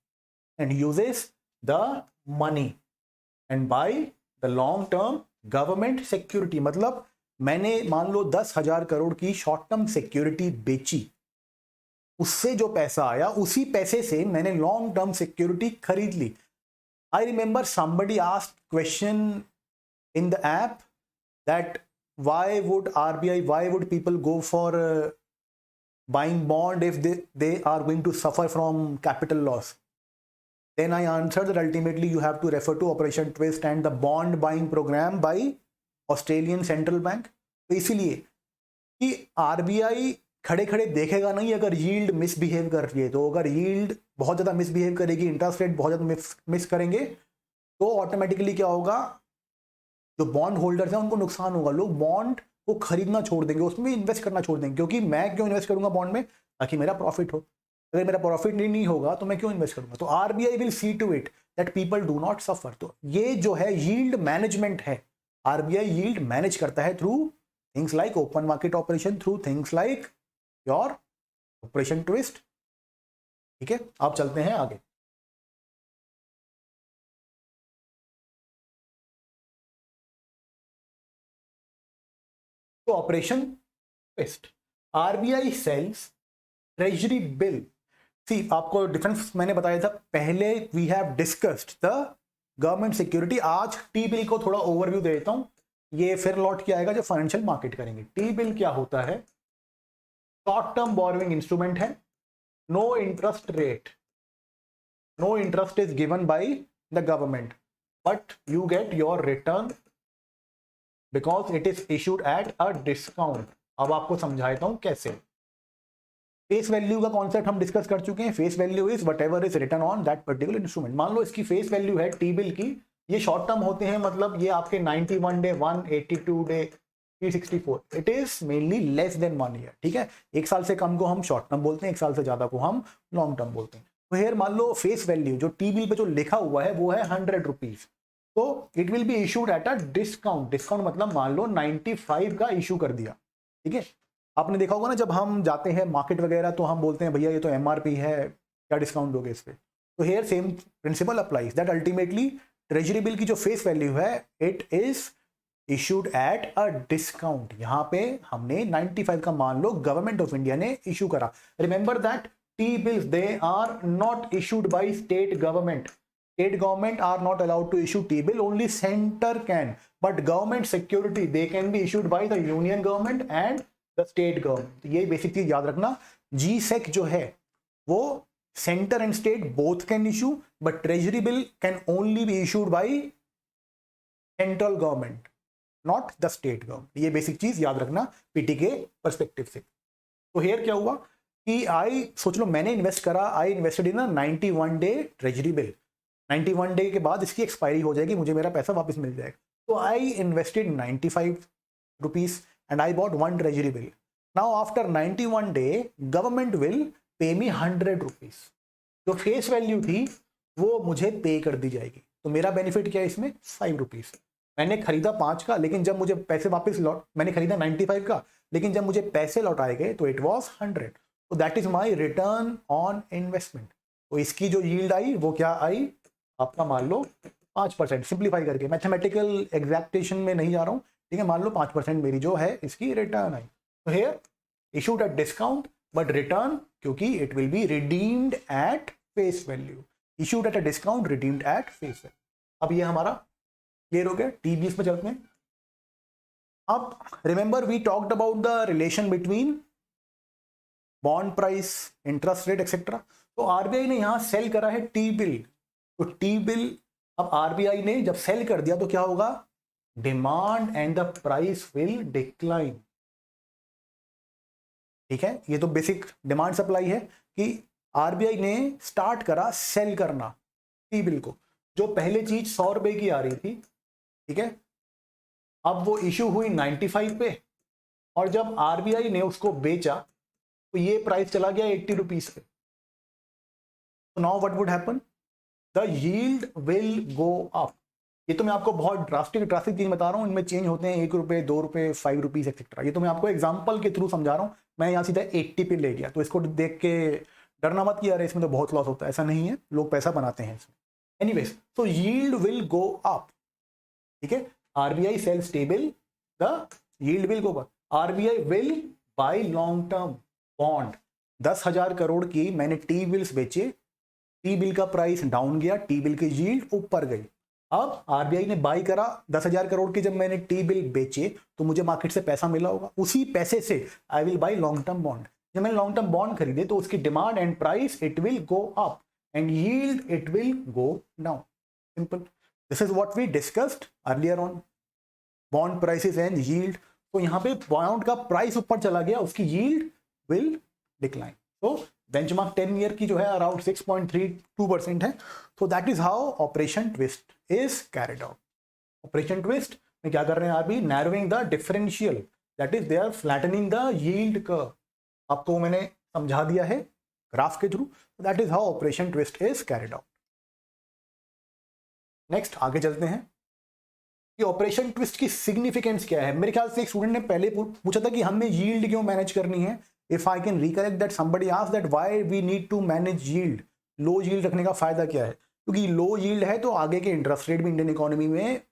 and uses the money and buy the long term government security. मतलब मैंने मान लो 10,000 करोड़ की शॉर्ट टर्म सिक्योरिटी बेची, उससे जो पैसा आया उसी पैसे से मैंने लॉन्ग टर्म सिक्योरिटी खरीद ली। I remember somebody asked question in the app that why would people go for buying bond if they are going to suffer from capital loss? Then I answered that ultimately you have to refer to Operation Twist and the bond buying program by Australian Central Bank. तो इसीलिए कि आरबीआई खड़े खड़े देखेगा नहीं अगर यील्ड मिसबिहेव कर रही है। तो अगर यील्ड बहुत ज़्यादा मिसबिहेव करेगी, इंटरेस्ट रेट बहुत ज़्यादा मिस करेंगे, तो ऑटोमेटिकली क्या होगा, जो बॉन्ड होल्डर्स हैं उनको नुकसान होगा। लोग बॉन्ड को खरीदना छोड़ देंगे, उसमें इन्वेस्ट करना छोड़ देंगे। क्योंकि मैं क्यों इन्वेस्ट करूंगा बॉन्ड में? ताकि मेरा प्रॉफिट हो। अगर मेरा प्रॉफिट नहीं होगा तो मैं क्यों इन्वेस्ट करूंगा? तो RBI will see to it that people do not suffer. तो ये जो है यील्ड मैनेजमेंट है, आरबीआई यील्ड मैनेज करता है through things like open market operation, through things like your operation twist. ठीक है, आप चलते हैं आगे। तो operation twist, RBI sells treasury bill. See, आपको डिफरेंस मैंने बताया था पहले, we have discussed the government security. आज टी बिल को थोड़ा ओवरव्यू दे देता हूं, ये फिर लौट के आएगा जब फाइनेंशियल मार्केट करेंगे। टी बिल क्या होता है? शॉर्ट टर्म बोरोइंग इंस्ट्रूमेंट है, no interest rate, no interest is given by the government, but you get your return because it is issued at a discount. अब आपको समझाता हूं कैसे। फेस वैल्यू का कॉन्सेप्ट हम डिस्कस कर चुके हैं। Face value is whatever is return on that particular instrument. मान लो इसकी फेस वैल्यू है टी बिल की, ये शॉर्ट टर्म होते हैं, मतलब ये आपके 91 day, 182 day, 364, it is mainly less than 1 year. ठीक है, एक साल से कम को हम शॉर्ट टर्म बोलते हैं, एक साल से ज्यादा को हम लॉन्ग टर्म बोलते हैं। तो हेयर मान लो फेस वैल्यू जो टी बिल पे जो लिखा हुआ है वो है 100 रुपीज, तो it will be issued at a discount. Discount मतलब मान लो 95 का इशू कर दिया। ठीक है, आपने देखा होगा ना जब हम जाते हैं मार्केट वगैरह तो हम बोलते हैं भैया ये तो एमआरपी है, क्या डिस्काउंट दोगे इस पे? तो here same principle applies that ultimately treasury bill की जो फेस वैल्यू है it is issued at a discount. यहां पे हमने 95 का मान लो गवर्नमेंट ऑफ इंडिया ने इशू करा। Remember that T bills they are not issued by state government. State government are not allowed to issue T-bill, only center can. But government security, they can be issued by the union government and the state government. ये बेसिक चीज याद रखना। GSEC जो है वो center and state both can issue, but treasury bill can only be issued by central government, not the state government. ये बेसिक चीज याद रखना पीटी के पर्सपेक्टिव से। तो हेयर क्या हुआ कि आई सोच लो मैंने इन्वेस्ट करा, I invested in 91 day treasury bill. 91 day के बाद इसकी एक्सपायरी हो जाएगी, मुझे मेरा पैसा वापस मिल जाएगा। तो I invested 95 rupees and I bought 1 treasury bill. Now after 91 day government will pay me 100 rupees. जो फेस वैल्यू थी वो मुझे पे कर दी जाएगी। तो मेरा बेनिफिट क्या है इसमें? 5 रुपीज। मैंने खरीदा 5 का, लेकिन जब मुझे पैसे वापस लौट, मैंने खरीदा 95 का, लेकिन जब मुझे पैसे लौटाए गए तो इट वॉज 100। तो that is my return on investment. तो इसकी जो यील्ड आई वो क्या आई आपका? मान लो 5%। सिंप्लीफाई करके, मैथमेटिकल एग्जैक्टेशन में नहीं जा रहा हूं, ठीक है, मान लो 5% मेरी जो है इसकी रिटर्न आई। तो here issued at discount but return, क्योंकि it will be redeemed at face value. Issued at a discount, redeemed at face value. अब ये हमारा क्लियर हो गया। टी बिल्स में चलते हैं। अब remember we talked about the relation between bond price, interest rate etcetera. तो आरबीआई ने यहां सेल करा है टी बिल, तो टी बिल अब आरबीआई ने जब सेल कर दिया तो क्या होगा, demand and the price will decline. ठीक है, ये तो बेसिक डिमांड सप्लाई है कि आरबीआई ने स्टार्ट करा सेल करना टी बिल को। जो पहले चीज 100 रुपए की आ रही थी, ठीक है, अब वो इशू हुई 95 पे, और जब आरबीआई ने उसको बेचा तो ये प्राइस चला गया 80 रुपीज पे। तो now what would happen, the yield will go up. ये तो मैं आपको बहुत ड्रास्टिक चीज बता रहा हूं, इनमें चेंज होते हैं 1 रुपए 2 रुपए 5 रुपीज एक्सेट्रा। ये तो मैं आपको एग्जांपल के थ्रू समझा रहा हूं, मैं यहाँ सीधा 80 पे ले गया, तो इसको देख के डरना मत कि यार इसमें तो बहुत लॉस होता है, ऐसा नहीं है, लोग पैसा बनाते हैं इसमें। एनीवेज, तो यील्ड विल गो अप, ठीक है, RBI sell stable, the yield will go up. RBI will buy long term bond. 10,000 crore की मैंने टी बिल्स बेचे, टी बिल का प्राइस डाउन गया, टी बिल की यील्ड ऊपर गई। अब आरबीआई ने बाई करा 10,000 करोड़ की, जब मैंने टी बिल बेचे तो मुझे मार्केट से पैसा मिला होगा, उसी पैसे से I will buy long term bond. जब मैंने लॉन्ग टर्म बॉन्ड खरीदे तो उसकी demand and price it will go up and yield it will go down. Simple, this is what we discussed earlier on, bond prices and yield. तो यहां पे बॉन्ड का प्राइस ऊपर चला गया, उसकी यील्ड विल डिक्लाइन। तो बेंचमार्क 10 ईयर की जो है अराउंड 6.32% है। तो that is how operation twist is carried out. Operation twist में क्या कर रहे हैं RBI, narrowing the differential, that is they are flattening the yield curve. आपको मैंने समझा दिया है ग्राफ के through, that is how operation twist is carried out. Next आगे चलते हैं कि ऑपरेशन ट्विस्ट की सिग्निफिकेंस क्या है। मेरे ख्याल से एक स्टूडेंट ने पहले पूछा था कि हमें यील्ड क्यों मैनेज करनी है। If I can recollect that somebody asked that why we need to manage yield, low yield रखने का फायदा क्या है, क्योंकि लो यील्ड है तो आगे के इंटरेस्ट रेट भी इंडियन इकोनॉमी में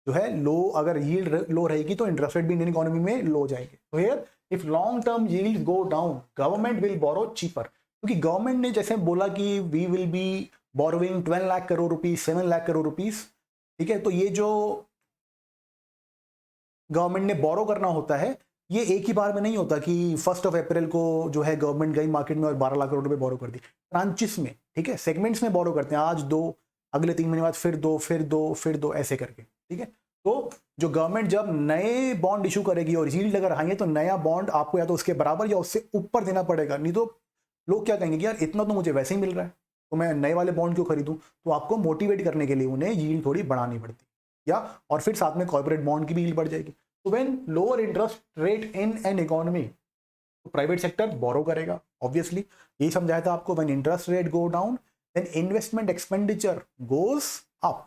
जो है लो, अगर यील्ड लो रहेगी तो इंटरेस्ट रेट भी इंडियन इकोनॉमी में लो जाएंगे। तो here if long term yield go down government will borrow cheaper, क्योंकि गवर्नमेंट ने जैसे बोला कि we will be borrowing 12 lakh crore rupees, 7 lakh crore rupees, ठीक है, तो ये जो गवर्नमेंट ने बोरो करना होता है ये एक ही बार में नहीं होता कि 1 अप्रैल को जो है गवर्नमेंट गई मार्केट में और 12 लाख करोड़ रुपए बोरो कर दी। ट्रांचेस में, ठीक है, सेगमेंट्स में बोरो करते हैं, आज दो, अगले 3 महीने बाद फिर दो, फिर दो, फिर दो, ऐसे करके, ठीक है। तो जो गवर्नमेंट जब नए बॉन्ड इशू करेगी और यील्ड अगर हाई है तो नया बॉन्ड आपको या तो उसके बराबर या उससे ऊपर देना पड़ेगा, नहीं तो लोग क्या कहेंगे कि यार इतना तो मुझे वैसे ही मिल रहा है तो मैं नए वाले बॉन्ड क्यों खरीदूं। तो आपको मोटिवेट करने के लिए उन्हें यील्ड थोड़ी बढ़ानी पड़ती, या और फिर साथ में कॉर्पोरेट बॉन्ड की भी यील्ड बढ़ जाएगी। तो when lower interest rate in an economy, तो प्राइवेट सेक्टर बोरो करेगा ऑब्वियसली, यही समझाया था आपको। When interest rate go down then investment expenditure goes up,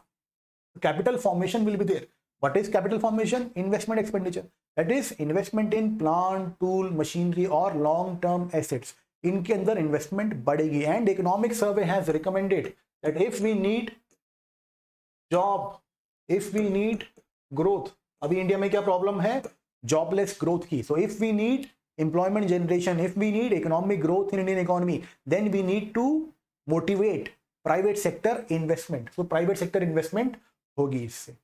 capital formation will be there. What is capital formation, investment expenditure, that is investment in plant, tool, machinery और लॉन्ग टर्म एसेट्स, इनके अंदर इन्वेस्टमेंट बढ़ेगी। And economic survey has recommended that if we need job, if we need growth, अभी इंडिया में क्या प्रॉब्लम है, जॉबलेस ग्रोथ की। So if we need employment generation, if we need economic growth in Indian economy, then we need to motivate private sector investment. तो प्राइवेट सेक्टर इन्वेस्टमेंट होगी इससे,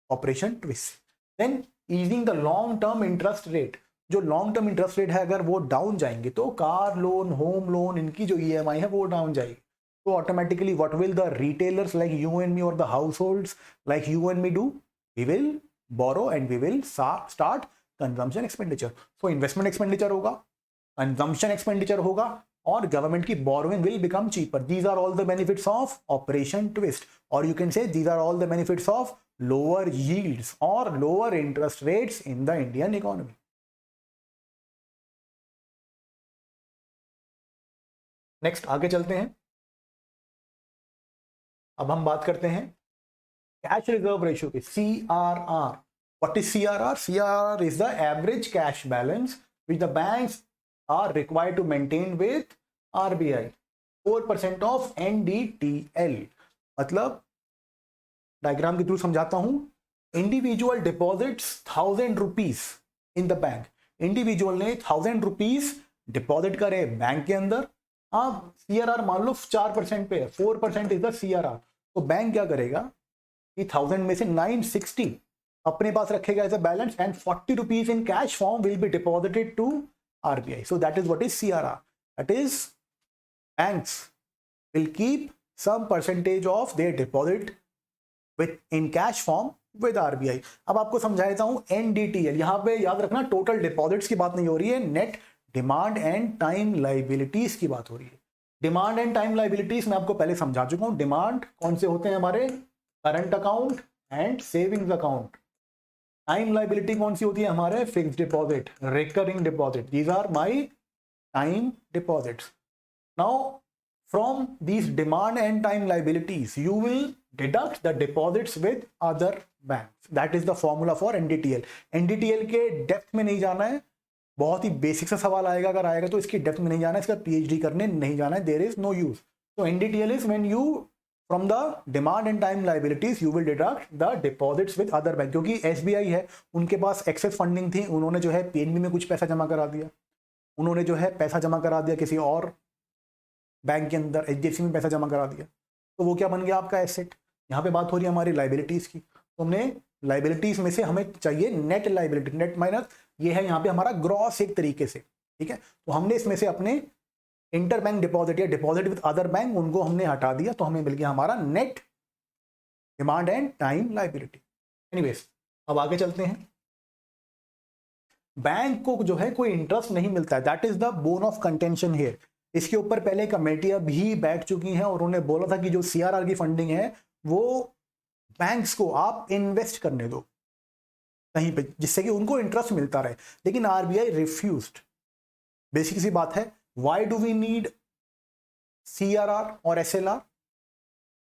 operation twist. Then easing the long term interest rate, जो लॉन्ग टर्म इंटरेस्ट रेट है अगर वो डाउन जाएंगे तो कार लोन, होम लोन, इनकी जो ईएमआई है वो डाउन जाएगी। तो automatically what will the retailers like you and me और the households like you and me do, we will borrow and we will start consumption expenditure. So investment expenditure होगा, consumption expenditure होगा और government की borrowing will become cheaper. These are all the benefits of operation twist, or you can say these are all the benefits of lower yields or lower interest rates in the Indian economy. Next आगे चलते हैं, अब हम बात करते हैं कैश रिजर्व रेशियो की, CRR. What is CRR? CRR is the average cash balance which the banks are required to maintain with RBI. 4% of NDTL. मतलब डायग्राम के थ्रू समझाता हूं, individual deposits 1000 rupees in the bank, individual ने 1000 रुपीज डिपॉजिट करे बैंक के अंदर, आप CRR मान लो 4% पे है, 4% इज द CRR। तो बैंक क्या करेगा कि 1000 में से 960 अपने पास रखेगा as a balance, and 40 rupees in cash form will be deposited to RBI. So that is what is CRR. That is banks will keep some percentage of their deposit with in cash form with RBI. अब आपको समझा देता हूं NDTL. यहां पे याद रखना टोटल डिपॉजिट्स की बात नहीं हो रही है, net demand and time liabilities की बात हो रही है. डिमांड एंड टाइम लाइबिलिटीज मैं आपको पहले समझा चुका हूं. डिमांड कौन से होते हैं हमारे, current account and savings account. Time liability कौन सी होती है हमारे, fixed deposit, recurring deposit. These are my time deposits. Now from these demand and time liabilities you will deduct the deposits with other banks. That is the formula for NDTL. NDTL के डेप्थ में नहीं जाना है, बहुत ही बेसिक सा सवाल आएगा, अगर आएगा तो इसकी डेप्थ में नहीं जाना है, इसका PhD करने नहीं जाना है. there is no use. So NDTL is when you from the demand and time liabilities you will deduct the deposits with other bank. क्योंकि SBI है, उनके पास एक्सेस फंडिंग थी, उन्होंने जो है PNB में कुछ पैसा जमा करा दिया, उन्होंने जो है पैसा जमा करा दिया किसी और बैंक के अंदर, HDFC में पैसा जमा करा दिया, तो वो क्या बन गया आपका एसेट. यहाँ पे बात हो रही है हमारी लाइबिलिटीज की. तो हमने लाइबिलिटीज में से हमें चाहिए नेट लाइबिलिटी. नेट माइनस ये है यहाँ पे हमारा ग्रॉस एक तरीके से, ठीक है. तो हमने इसमें से अपने इंटर बैंक डिपॉजिट या डिपॉजिट विद अदर बैंक उनको हमने हटा दिया, तो हमें मिल गया हमारा net demand and time liability. Anyways अब आगे चलते हैं. बैंक को जो है कोई इंटरेस्ट नहीं मिलता है, that is the bone of contention here. इसके ऊपर पहले कमेटियां भी बैठ चुकी हैं और उन्होंने बोला था कि जो सीआरआर की फंडिंग है वो बैंक्स को आप इन्वेस्ट करने दो कहीं पे, जिससे कि उनको इंटरेस्ट मिलता रहे. लेकिन आरबीआई रिफ्यूज्ड. बेसिक सी बात है, why do we need CRR और SLR?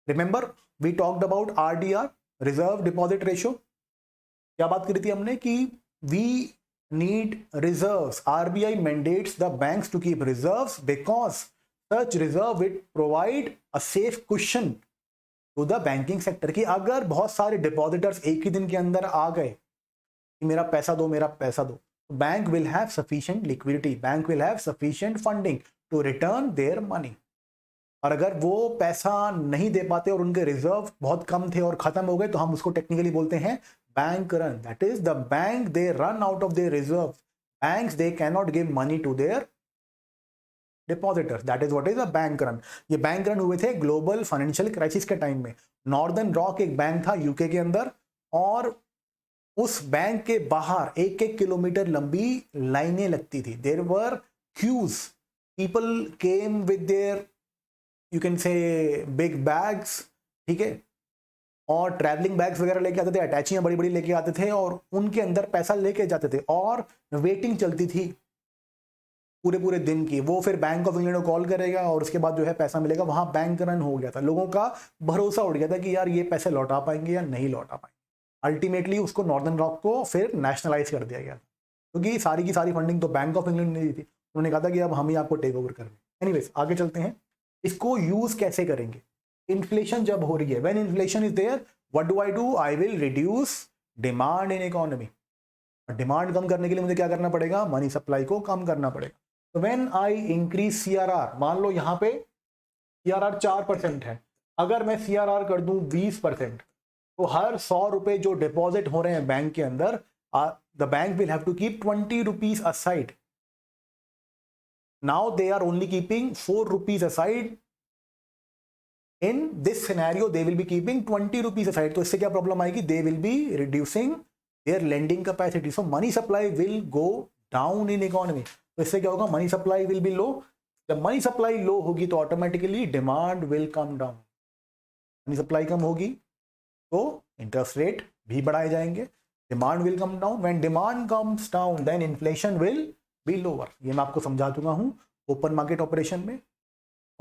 Remember we talked about RDR, reserve deposit ratio. क्या बात करी थी हमने कि we need reserves. RBI mandates the banks to keep reserves because such reserve will provide a safe cushion to the banking sector. कि अगर बहुत सारे डिपॉजिटर्स एक ही दिन के अंदर आ गए कि मेरा पैसा दो मेरा पैसा दो, bank will have sufficient liquidity, bank will have sufficient funding to return their money. और अगर वो पैसा नहीं दे पाते और उनके रिजर्व बहुत कम थे और खत्म हो गए, तो हम उसको टेक्निकली बोलते हैं bank run. That is the bank they run out of their reserves. Banks they cannot give money to their depositors. That is what is a bank run. ये बैंक रन हुए थे ग्लोबल फाइनेंशियल क्राइसिस के टाइम में. नॉर्दर्न रॉक एक बैंक था यूके के अंदर, और उस बैंक के बाहर 1-1 किलोमीटर लंबी लाइनें लगती थी. There were queues, people came with their you can say big bags, ठीक है, और ट्रैवलिंग बैग्स वगैरह लेके आते थे, अटैचियां बड़ी बड़ी लेके आते थे और उनके अंदर पैसा लेके जाते थे, और वेटिंग चलती थी पूरे पूरे दिन की. वो फिर बैंक ऑफ इंग्लैंड को कॉल करेगा और उसके बाद जो है पैसा मिलेगा. वहां बैंक रन हो गया था, लोगों का भरोसा उठ गया था कि यार ये पैसे लौटा पाएंगे या नहीं लौटा पाएंगे. अल्टीमेटली उसको नॉर्दर्न रॉक को फिर नेशनलाइज कर दिया गया, क्योंकि सारी की सारी फंडिंग तो बैंक ऑफ इंग्लैंड ने दी थी. उन्होंने कहा था कि अब हम ही आपको टेक ओवर कर रहे हैं. एनीवेज आगे चलते हैं. इसको यूज कैसे करेंगे? इन्फ्लेशन जब हो रही है, when inflation is there, what do? I will reduce demand in economy. Demand कम करने के लिए मुझे क्या करना पड़ेगा? मनी सप्लाई को कम करना पड़ेगा. तो व्हेन आई इंक्रीज सीआरआर, मान लो यहाँ पे सीआरआर 4% है, अगर मैं सीआरआर कर दूं 20%, तो हर 100 रुपए जो डिपॉजिट हो रहे हैं बैंक के अंदर, the bank will have to keep 20 rupees aside. Now they are only keeping 4 rupees aside. In this scenario, they will be keeping 20 rupees aside. तो इससे क्या प्रॉब्लम आएगी? They will be reducing their lending capacity. So money supply will go down in economy. तो इससे क्या होगा? Money supply will be low. जब money supply low होगी तो automatically demand will come down. Money supply कम होगी तो interest rate भी बढ़ाए जाएंगे. Demand will come down. When demand comes down, then inflation will be lower. ये मैं आपको समझा चुका हूँ ओपन मार्केट ऑपरेशन में.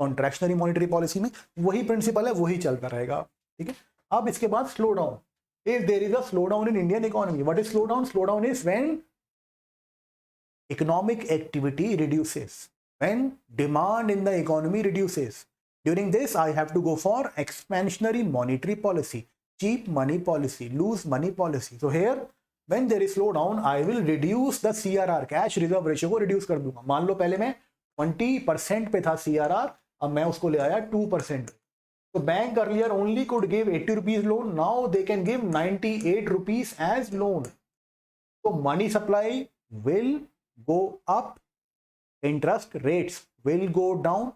कॉन्ट्रैक्शनरी मॉनेटरी पॉलिसी में वही प्रिंसिपल है, वही चलता रहेगा. ठीक है. अब इसके बाद slow down. If there is a slow down in Indian economy, what is slow down? Slow down is when economic activity reduces, when demand in the economy reduces. During this I have to go for expansionary monetary policy, cheap money policy, loose money policy. So here when there is slowdown, I will reduce the CRR, cash reserve ratio को reduce कर दूंगा. मान लो पहले मैं 20% पे था CRR, अब मैं उसको ले आया 2%. तो bank earlier only could give 80 rupees loan, now they can give 98 rupees as loan. तो money supply will go up, interest rates will go down.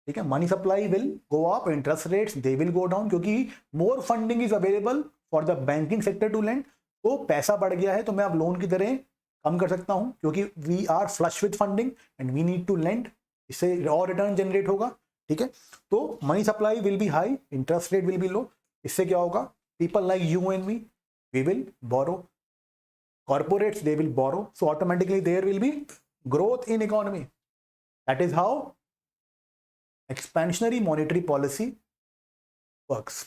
ठीक है, money supply will go up, interest rates they will go down, क्योंकि more funding is available for the banking sector to lend. तो पैसा बढ़ गया है तो मैं अब लोन की दरें कम कर सकता हूं, क्योंकि we are flush with funding and we need to lend. इससे और रिटर्न जनरेट होगा. ठीक है, तो money supply will be high, interest rate will be low. इससे क्या होगा, people like you and me we will borrow, corporates they will borrow, so automatically there will be growth in economy. That is how expansionary monetary policy works.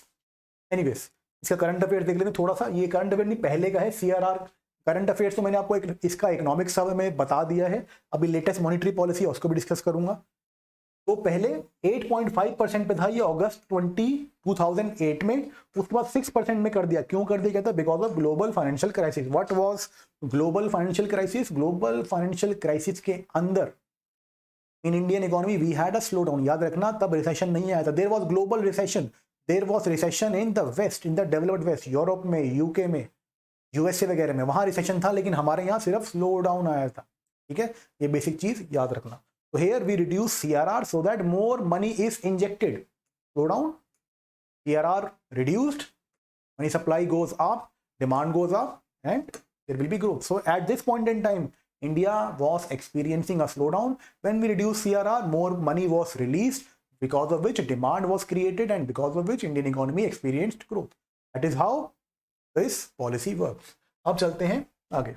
Anyways, इसका करंट अफेयर्स देख लेते हैं थोड़ा सा. ये करंट अफेयर नहीं, पहले का है सीआरआर करंट अफेयर्स. तो मैंने आपको इसका इकोनॉमिक्स सर्वे में बता दिया है. अभी लेटेस्ट मॉनेटरी पॉलिसी है उसको भी डिस्कस करूंगा. तो पहले 8.5% पे था ये अगस्त 2008 में, उसके बाद 6% में कर दिया. क्यों कर दिया गया था? Because of global financial crisis. What was global financial crisis? Global financial crisis के अंदर in Indian economy we had a slow down. याद रखना, तब रिसेशन नहीं आया था. There was global recession, there was recession in the West, in the developed West, Europe में, यूके में, यूएसए वगैरह में, वहां रिसेशन था. लेकिन हमारे यहाँ सिर्फ स्लो डाउन आया था. ठीक है, ये बेसिक चीज याद रखना. So here we reduce CRR so that more money is injected. Slow down, CRR reduced, money supply goes up, demand goes up, and there will be growth. So at this point in time, India was experiencing a slowdown. When we reduced CRR, more money was released, because of which demand was created and because of which Indian economy experienced growth. That is how this policy works. अब चलते हैं आगे.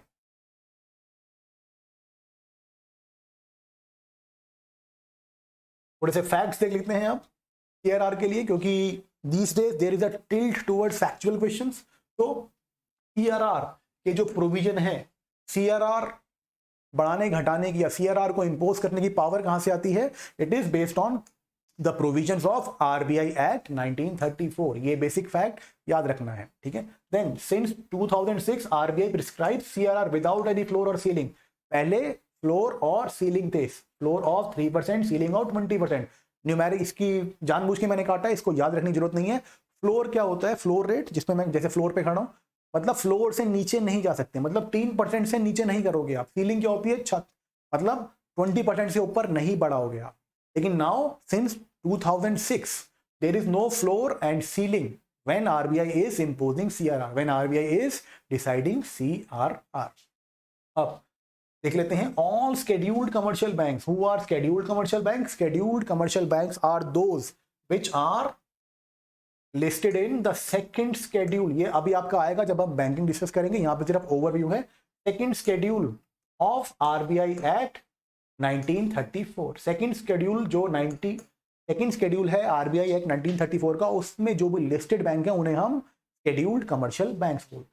थोड़े से फैक्ट्स देख लेते हैं आप सीआरआर के लिए, क्योंकि these days there is a tilt towards factual questions. तो सीआरआर के जो प्रोविजन है, सीआरआर बढ़ाने घटाने की या सीआरआर को इंपोज करने की पावर कहां से आती है? It is based on the provisions of RBI Act 1934. ये बेसिक फैक्ट याद रखना है. ठीक है, then since 2006 RBI prescribe CRR without any floor और सीलिंग. पहले फ्लोर और सीलिंग थे, floor of 3%, ceiling of 20%. Numeric इसकी जानबूझ के मैंने काटा है, इसको याद रखने की जरूरत नहीं है. फ्लोर क्या होता है? फ्लोर रेट, जिसमें मैं जैसे फ्लोर पे खड़ा हूं, मतलब फ्लोर से नीचे नहीं जा सकते, मतलब 3% से नीचे नहीं करोगे आप. सीलिंग क्या होती है? छत, मतलब 20% से ऊपर नहीं बढ़ाओगे आप. लेकिन now since 2006 there is no floor and ceiling when RBI is imposing CRR, when RBI is deciding CRR. अब देख लेते हैं all scheduled commercial banks. Who are scheduled commercial banks? Scheduled commercial banks are those which are listed in the second schedule. ये अभी आपका आएगा जब हम बैंकिंग डिस्कस करेंगे. यहां पे सिर्फ ओवरव्यू है. Second schedule of RBI Act 1934. Second schedule जो सेकंड शेड्यूल है आरबीआई एक्ट 1934 का, उसमें जो भी लिस्टेड बैंक है उन्हें हम स्केड्यूल्ड कमर्शियल बैंक्स बोलते हैं.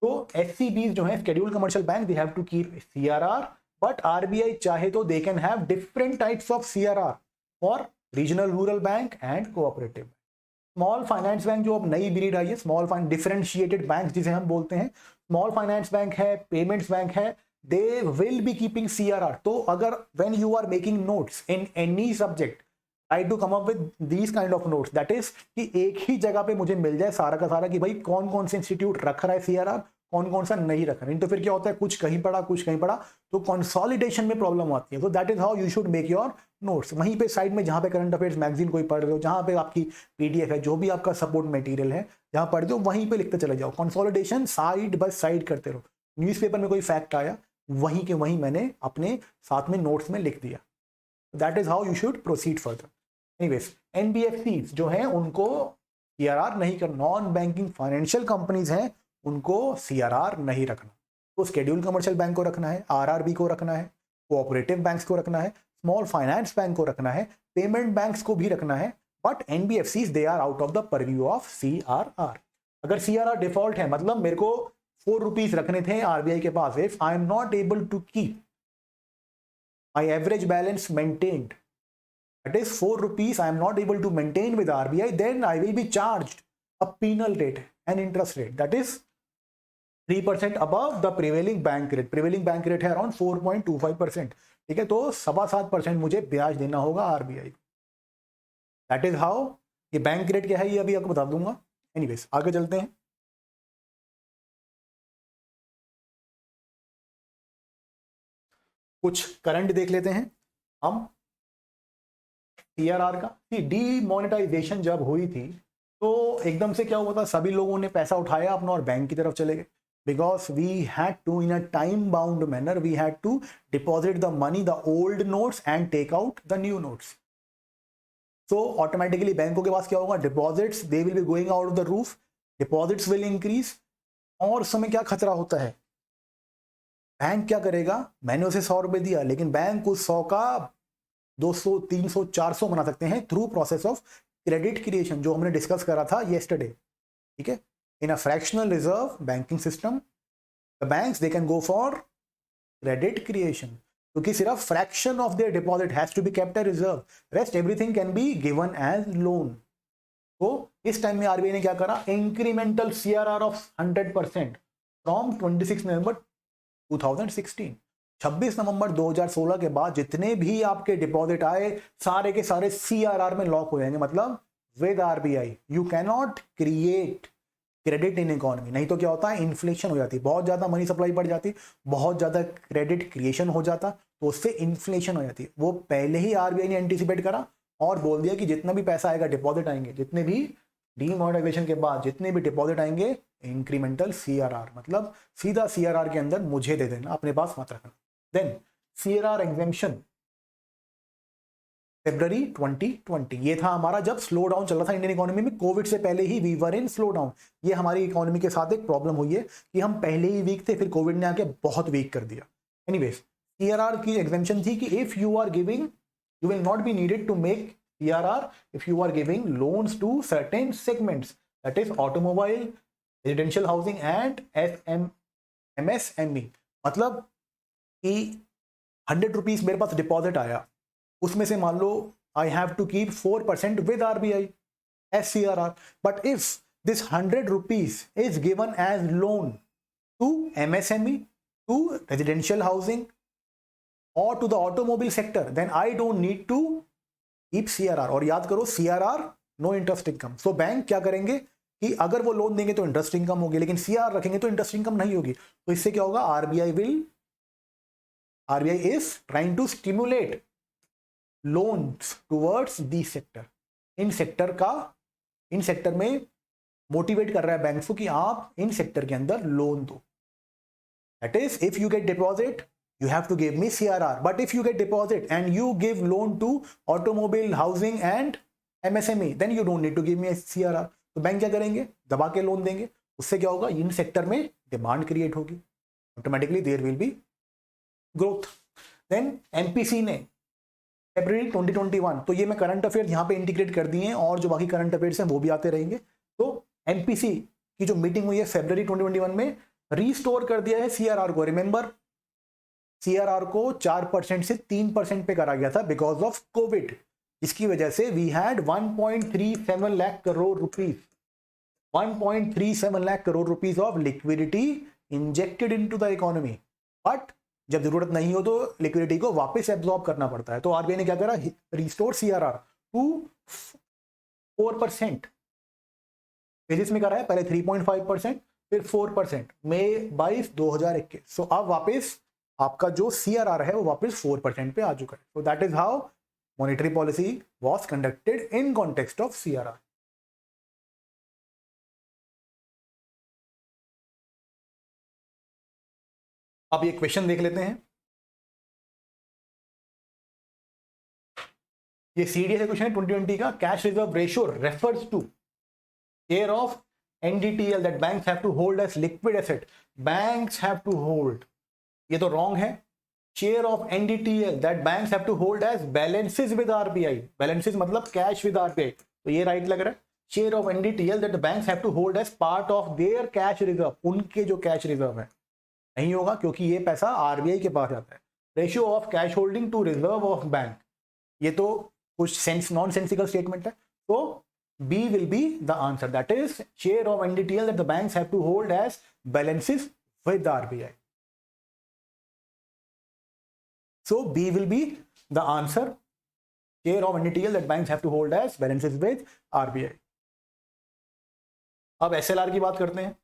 तो एससीबीज जो है scheduled commercial bank, they have to keep CRR, but RBI चाहे तो they can have different types of CRR for regional rural bank and cooperative. Small finance bank जो अब नई ब्रीड आई है, स्मॉल फाइन डिफरेंशिएटेड बैंक जिसे हम बोलते हैं, स्मॉल फाइनेंस बैंक है, पेमेंट्स बैंक है, they will be keeping CRR. तो अगर when you are making notes in any subject, try to come up with these kind of notes, that is कि एक ही जगह पे मुझे मिल जाए सारा का सारा कि भाई कौन कौन से इंस्टीट्यूट रख रहा है सीआरआर, कौन कौन सा नहीं रख रहा है. तो फिर क्या होता है, कुछ कहीं पड़ा कुछ कहीं पड़ा, तो कंसोलिडेशन में प्रॉब्लम आती है. तो that is how you should make your notes. वहीं पे साइड में जहां पे करंट अफेयर्स मैगजीन कोई पढ़ रहे हो, जहां पे आपकी पीडीएफ है, जो भी आपका सपोर्ट मटेरियल है, जहां पढ़ दो वहीं पे लिखते चले जाओ. कंसोलिडेशन साइड बाय साइड करते रहो. न्यूज़पेपर में कोई फैक्ट आया, वहीं के वहीं मैंने अपने साथ में नोट्स में लिख दिया. That is how you should proceed further. Anyways, NBFCs जो हैं उनको सीआरआर नहीं करना. नॉन बैंकिंग फाइनेंशियल कंपनीज हैं, उनको सीआरआर नहीं रखना. तो शेड्यूल कमर्शियल बैंक को रखना है, आरआरबी को रखना है, कोऑपरेटिव बैंक्स को रखना है, स्मॉल फाइनेंस बैंक को रखना है, पेमेंट बैंक्स को भी रखना है. But NBFCs they are out of the purview of CRR. अगर सीआरआर डिफॉल्ट है, मतलब मेरे को 4 रुपीज रखने थे आरबीआई के पास, if I am not able to keep my average balance maintained, that is 4 rupees I am not able to maintain with RBI, then I will be charged a penal rate, an interest rate that is 3% above the prevailing bank rate. prevailing bank rate है around 4.25%. ठीक है, तो 7.25% मुझे ब्याज देना होगा RBI. That is how ये बैंक रेट क्या है ये अभी आपको बता दूंगा। एनीवेज आगे चलते हैं। कुछ करंट देख लेते हैं हम सीआरआर का। डीमोनेटाइजेशन जब हुई थी तो एकदम से क्या हुआ था, सभी लोगों ने पैसा उठाया अपना और बैंक की तरफ चले गए, because we had to in a time bound manner we had to deposit the money, the old notes and take out the new notes. So automatically बैंकों के पास क्या होगा, deposits they will be going out of the roof, deposits will increase. और उस समय क्या खतरा होता है, बैंक क्या करेगा, मैंने उसे 100 रुपए दिया लेकिन बैंक उस 100 का 200 300 400 बना सकते हैं through process of credit creation, जो हमने डिस्कस करा था येस्टरडे। ठीक है, in a fractional reserve banking system the banks they can go for credit creation, क्योंकि सिर्फ fraction of their deposit has to be kept as reserve, rest everything can be given as loan. तो इस टाइम में आरबीआई ने क्या करा, इंक्रीमेंटल सीआरआर ऑफ 100% फ्रॉम 26 नवंबर 2016। 26 नवंबर 2016 के बाद जितने भी आपके डिपॉजिट आए सारे के सारे सीआरआर में लॉक हो जाएंगे, मतलब with RBI you can not create credit in economy. नहीं तो क्या होता है, इन्फ्लेशन हो जाती, बहुत ज्यादा मनी सप्लाई बढ़ जाती, बहुत ज्यादा क्रेडिट क्रिएशन हो जाता, तो उससे इन्फ्लेशन हो जाती। वो पहले ही आरबीआई ने एंटीसिपेट करा और बोल दिया कि जितना भी पैसा आएगा, डिपॉजिट आएंगे, जितने भी डीमोनेटाइजेशन के बाद जितने भी डिपॉजिट आएंगे, इंक्रीमेंटल सीआरआर, मतलब सीधा सीआरआर के अंदर मुझे दे देना, अपने पास मत रखना। देन सीआरआर एग्जेम्पशन February 2020, ये था हमारा जब स्लो डाउन चल रहा था इंडियन इकोनॉमी में, कोविड से पहले ही we were in slow down. ये हमारी इकोनॉमी के साथ एक प्रॉब्लम हुई है कि हम पहले ही वीक थे, फिर कोविड ने आके बहुत वीक कर दिया। एनीवेज सीआरआर की एग्जेम्पशन थी कि if you are giving, you will not be needed to make CRR if you are giving loans to certain segments, that is automobile, residential housing and MSME। मतलब कि 100 रुपीज मेरे पास डिपॉजिट आया, उसमें से मान लो I have to keep 4% with RBI as CRR, but if this 100 rupees is given as loan to MSME, to residential housing और to the automobile sector, then I don't need to keep CRR. और याद करो CRR no interest income. So bank क्या करेंगे कि अगर वो लोन देंगे तो इंटरेस्ट इनकम होगी, लेकिन सीआरआर रखेंगे तो इंटरेस्ट इनकम नहीं होगी। तो इससे क्या होगा, RBI is trying to stimulate loans towards the sector. इन सेक्टर में मोटिवेट कर रहा है बैंक को कि आप इन सेक्टर के अंदर लोन दो। That is if you get deposit you have to give me CRR, but if you get deposit and you give loan to automobile, housing and MSME, then you don't need to give me a CRR। तो बैंक क्या करेंगे, दबा के लोन देंगे, उससे क्या होगा, इन सेक्टर में डिमांड क्रिएट होगी, automatically there will be growth. Then MPC ने February 2021, तो ये मैं करंट अफेयर यहाँ पे इंटीग्रेट कर दिए हैं और जो बाकी करंट अफेयर्स हैं वो भी आते रहेंगे। तो एमपीसी की जो मीटिंग हुई है February 2021 में, रिस्टोर कर दिया है सीआरआर को। रिमेंबर सीआरआर को 4% से 3% पे करा गया था बिकॉज ऑफ कोविड। इसकी वजह से we had 1.37 lakh crore rupees 1.37 lakh crore rupees of liquidity injected into the economy. But जब जरूरत नहीं हो तो लिक्विडिटी को वापस एब्जॉर्ब करना पड़ता है। तो आरबीआई ने क्या करा, रिस्टोर सीआरआर टू 4%। फेजेस में करा है, पहले 3.5%, फिर 4%, मई 22, 2021। सो अब वापस आपका जो सीआरआर है वो वापस 4% पे आ चुका है। So that is how monetary policy was conducted in context of CRR. अब ये क्वेश्चन देख लेते हैं। ये सीडीएस क्वेश्चन है 2020 का। Cash reserve ratio refers to share of NDTL that banks have to hold as liquid asset. Banks have to hold, ये तो रॉन्ग है। Share of NDTL that banks have to hold as balances with RBI. Balances मतलब कैश विद आरबीआई, तो ये राइट लग रहा है। Share of NDTL that banks have to hold as part of their cash reserve, उनके जो कैश रिजर्व है, नहीं होगा क्योंकि ये पैसा आरबीआई के पास जाता है। Ratio of cash holding to reserve of bank, ये तो कुछ नॉन सेंसिकल स्टेटमेंट है। तो B will be the answer, that is share of NDTL that the banks have to hold as balances with RBI. So B will be the answer share of NDTL that banks have to hold as balances with RBI. अब SLR की बात करते हैं.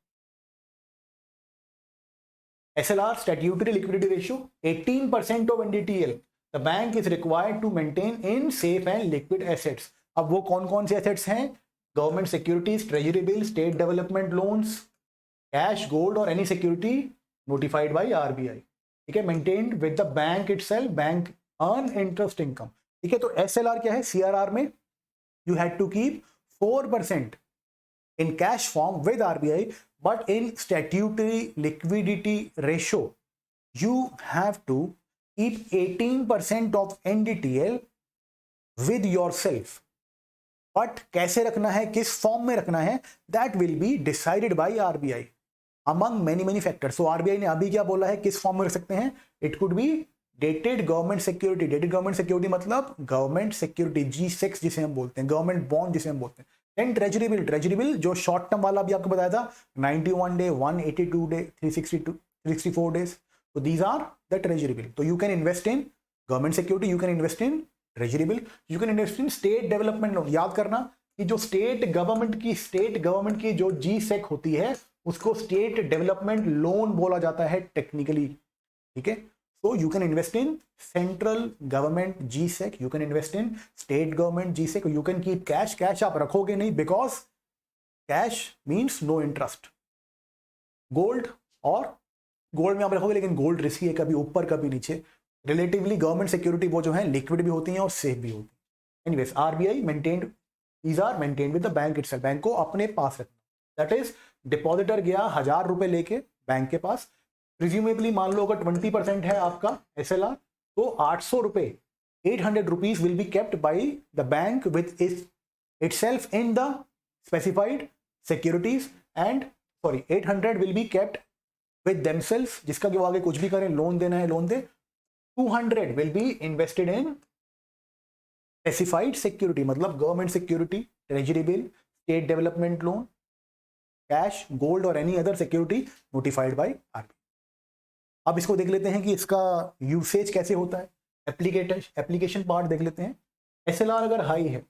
SLR statutory liquidity ratio 18% of NDTL the bank is required to maintain in safe and liquid assets. अब वो कौन कौन से assets हैं? Government securities, treasury bill, state development loans, cash, gold और any security notified by RBI. ठीक है, maintained with the bank itself, bank earn interest income. ठीक है, तो एसएलआर क्या है? सीआरआर में you had to keep 4% in cash form with RBI, but in statutory liquidity ratio, you have to keep 18% of NDTL with yourself. But कैसे रखना है, किस फॉर्म में रखना है, that will be decided by RBI among many factors. So RBI ने अभी क्या बोला है, किस फॉर्म में रख सकते हैं? It could be dated government security. Dated government security मतलब गवर्नमेंट सिक्योरिटी, G6 जिसे हम बोलते हैं, गवर्नमेंट बॉन्ड जिसे हम बोलते हैं. And treasury bill, treasury bill जो शॉर्ट टर्म वाला भी आपको बताया था, 91 डे, 182 डे, 364 डेज. तो these are the treasury bill. तो you can invest in government security, you can invest in treasury bill, you can invest in state development loan. याद करना कि जो स्टेट गवर्नमेंट की जो G-SEC होती है उसको स्टेट डेवलपमेंट लोन बोला जाता है टेक्निकली. ठीक है, so you can invest in central government G-SEC, you can invest in state government G-SEC, you can keep cash आप रखोगे नहीं because cash means no interest. Gold में आप रखोगे लेकिन गोल्ड रिस्की है, कभी ऊपर कभी नीचे. रिलेटिवली गवर्नमेंट सिक्योरिटी वो जो है लिक्विड भी होती हैं और सेफ भी होती है. Anyways RBI maintained, these are maintained with the bank itself. Bank को अपने पास रखना, दैट इज डिपॉजिटर गया 1000 रुपए लेके बैंक के पास, प्रिज्यूमेबली मान लो अगर 20% है आपका एसएलआर, तो 800 रुपए, 800 rupees will be kept by the bank with itself in the specified securities and 800 will be kept with themselves, जिसका कि वो आगे कुछ भी करें, लोन देना है लोन दे. 200 will be invested in specified security मतलब government security, treasury bill, state development loan, cash, gold और any other security notified by RBI. अब इसको देख लेते हैं कि इसका यूसेज कैसे होता है. एप्लीकेशन पार्ट देख लेते हैं. एसएलआर अगर हाई है,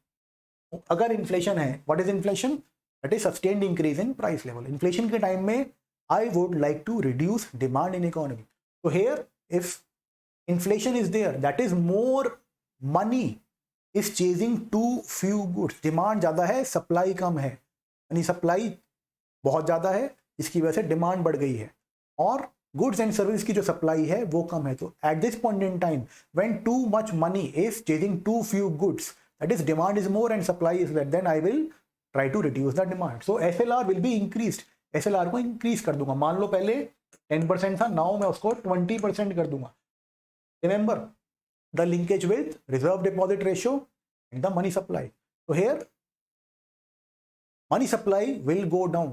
अगर इन्फ्लेशन है, what is inflation? That is sustained increase in price level. Inflation के टाइम में I would like to reduce demand in economy. तो here if inflation is there, that is more money is chasing too few goods. Demand ज्यादा है, सप्लाई कम है, यानी सप्लाई बहुत ज्यादा है, इसकी वजह से डिमांड बढ़ गई है, और गुड्स एंड सर्विस की जो सप्लाई है वो कम है. तो at this point in time when too much money is chasing too few goods, that is demand is more and supply is less, then I will try to reduce the demand. So SLR will be increased. SLR को इंक्रीज कर दूंगा. मान लो पहले 10% था, नाउ मैं उसको 20% कर दूंगा. Remember the linkage with reserve deposit ratio and the money supply. तो here money supply will go down,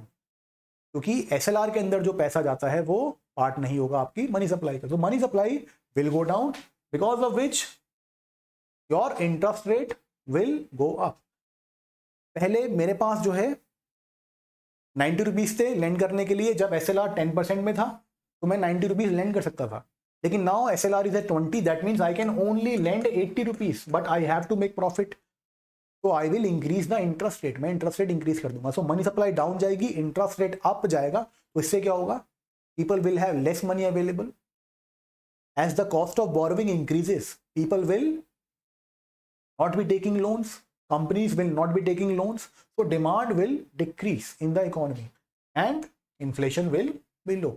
क्योंकि एसएलआर के अंदर जो पैसा जाता है वो पार्ट नहीं होगा आपकी मनी सप्लाई का. तो money supply will go down, because of which your interest rate will go up. पहले मेरे पास जो है 90 रुपीज थे लेंड करने के लिए. जब एसएलआर 10% में था तो मैं 90 रुपीज लेंड कर सकता था, लेकिन now SLR is at 20, that means I can only lend 80 rupees, but I have to make profit. तो I will increase the interest rate. मैं इंटरेस्ट रेट इंक्रीज कर दूंगा. सो मनी सप्लाई डाउन जाएगी, इंटरेस्ट रेट अप जाएगा. तो इससे क्या होगा? People will have less money available. As the cost of borrowing increases, people will not be taking loans. Companies will not be taking loans. So demand will decrease in the economy and inflation will be low.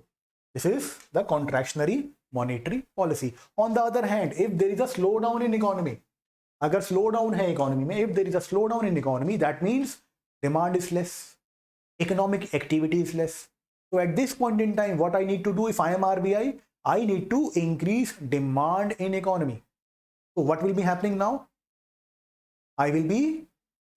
This is the contractionary monetary policy. On the other hand, if there is a slowdown in economy, अगर slowdown है economy में, if there is a slowdown in economy, that means demand is less, economic activity is less. So at this point in time, what I need to do if I am RBI, I need to increase demand in economy. So what will be happening now? I will be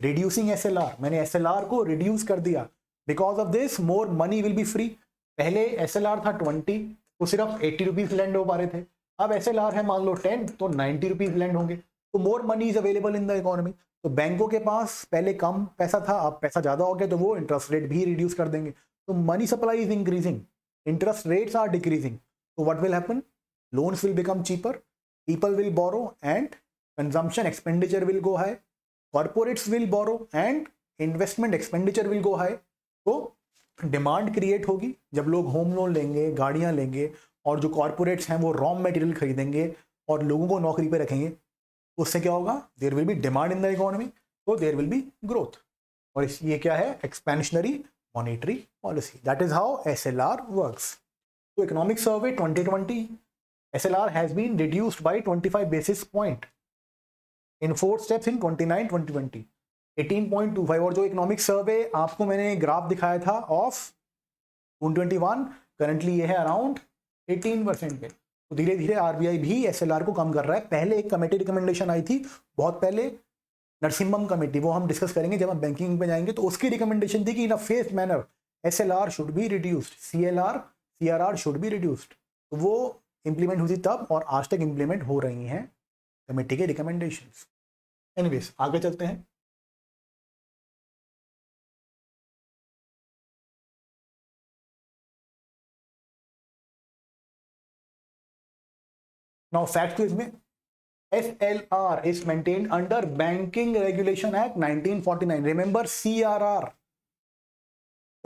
reducing SLR. मैंने SLR को reduce कर दिया. Because of this, more money will be free. पहले SLR था 20, तो सिर्फ 80 रुपीज लैंड हो पा रहे थे. अब SLR है मान लो 10, तो 90 रुपीज लैंड होंगे. तो more money is available in the economy. तो बैंकों के पास पहले कम पैसा था, अब पैसा ज्यादा हो गया, तो वो इंटरेस्ट रेट भी रिड्यूस कर देंगे. So money supply is increasing, interest rates are decreasing. So what will happen? Loans will become cheaper, people will borrow and consumption expenditure will go high, corporates will borrow and investment expenditure will go high. तो डिमांड क्रिएट होगी जब लोग होम लोन लेंगे, गाड़ियां लेंगे, और जो कॉर्पोरेट्स हैं वो रॉ मटेरियल खरीदेंगे और लोगों को नौकरी पे रखेंगे, तो उससे क्या होगा, there will be demand in the economy, तो देयर विल बी ग्रोथ. और ये क्या है, expansionary monetary policy. That is how SLR works. तो economic survey 2020 SLR has been reduced by 25 basis point in 4 steps in 2020 18.25. और जो इकोनॉमिक सर्वे आपको मैंने ग्राफ दिखाया था ऑफ 2021, करंटली ये है अराउंड 18% पे. तो धीरे धीरे RBI भी SLR को कम कर रहा है. पहले एक कमेटी रिकमेंडेशन आई थी बहुत पहले, नरसिम्हम कमेटी, वो हम डिस्कस करेंगे जब हम बैंकिंग पे जाएंगे. तो उसकी रिकमेंडेशन थी कि in a phased manner SLR should be reduced, CRR should be reduced. तो वो इंप्लीमेंट हुई थी तब, और आज तक इंप्लीमेंट हो रही हैं कमेटी के रिकमेंडेशंस. एनीवेज आगे चलते हैं. नाउ फैक्ट क्विज में SLR is maintained under Banking Regulation Act 1949. Remember CRR,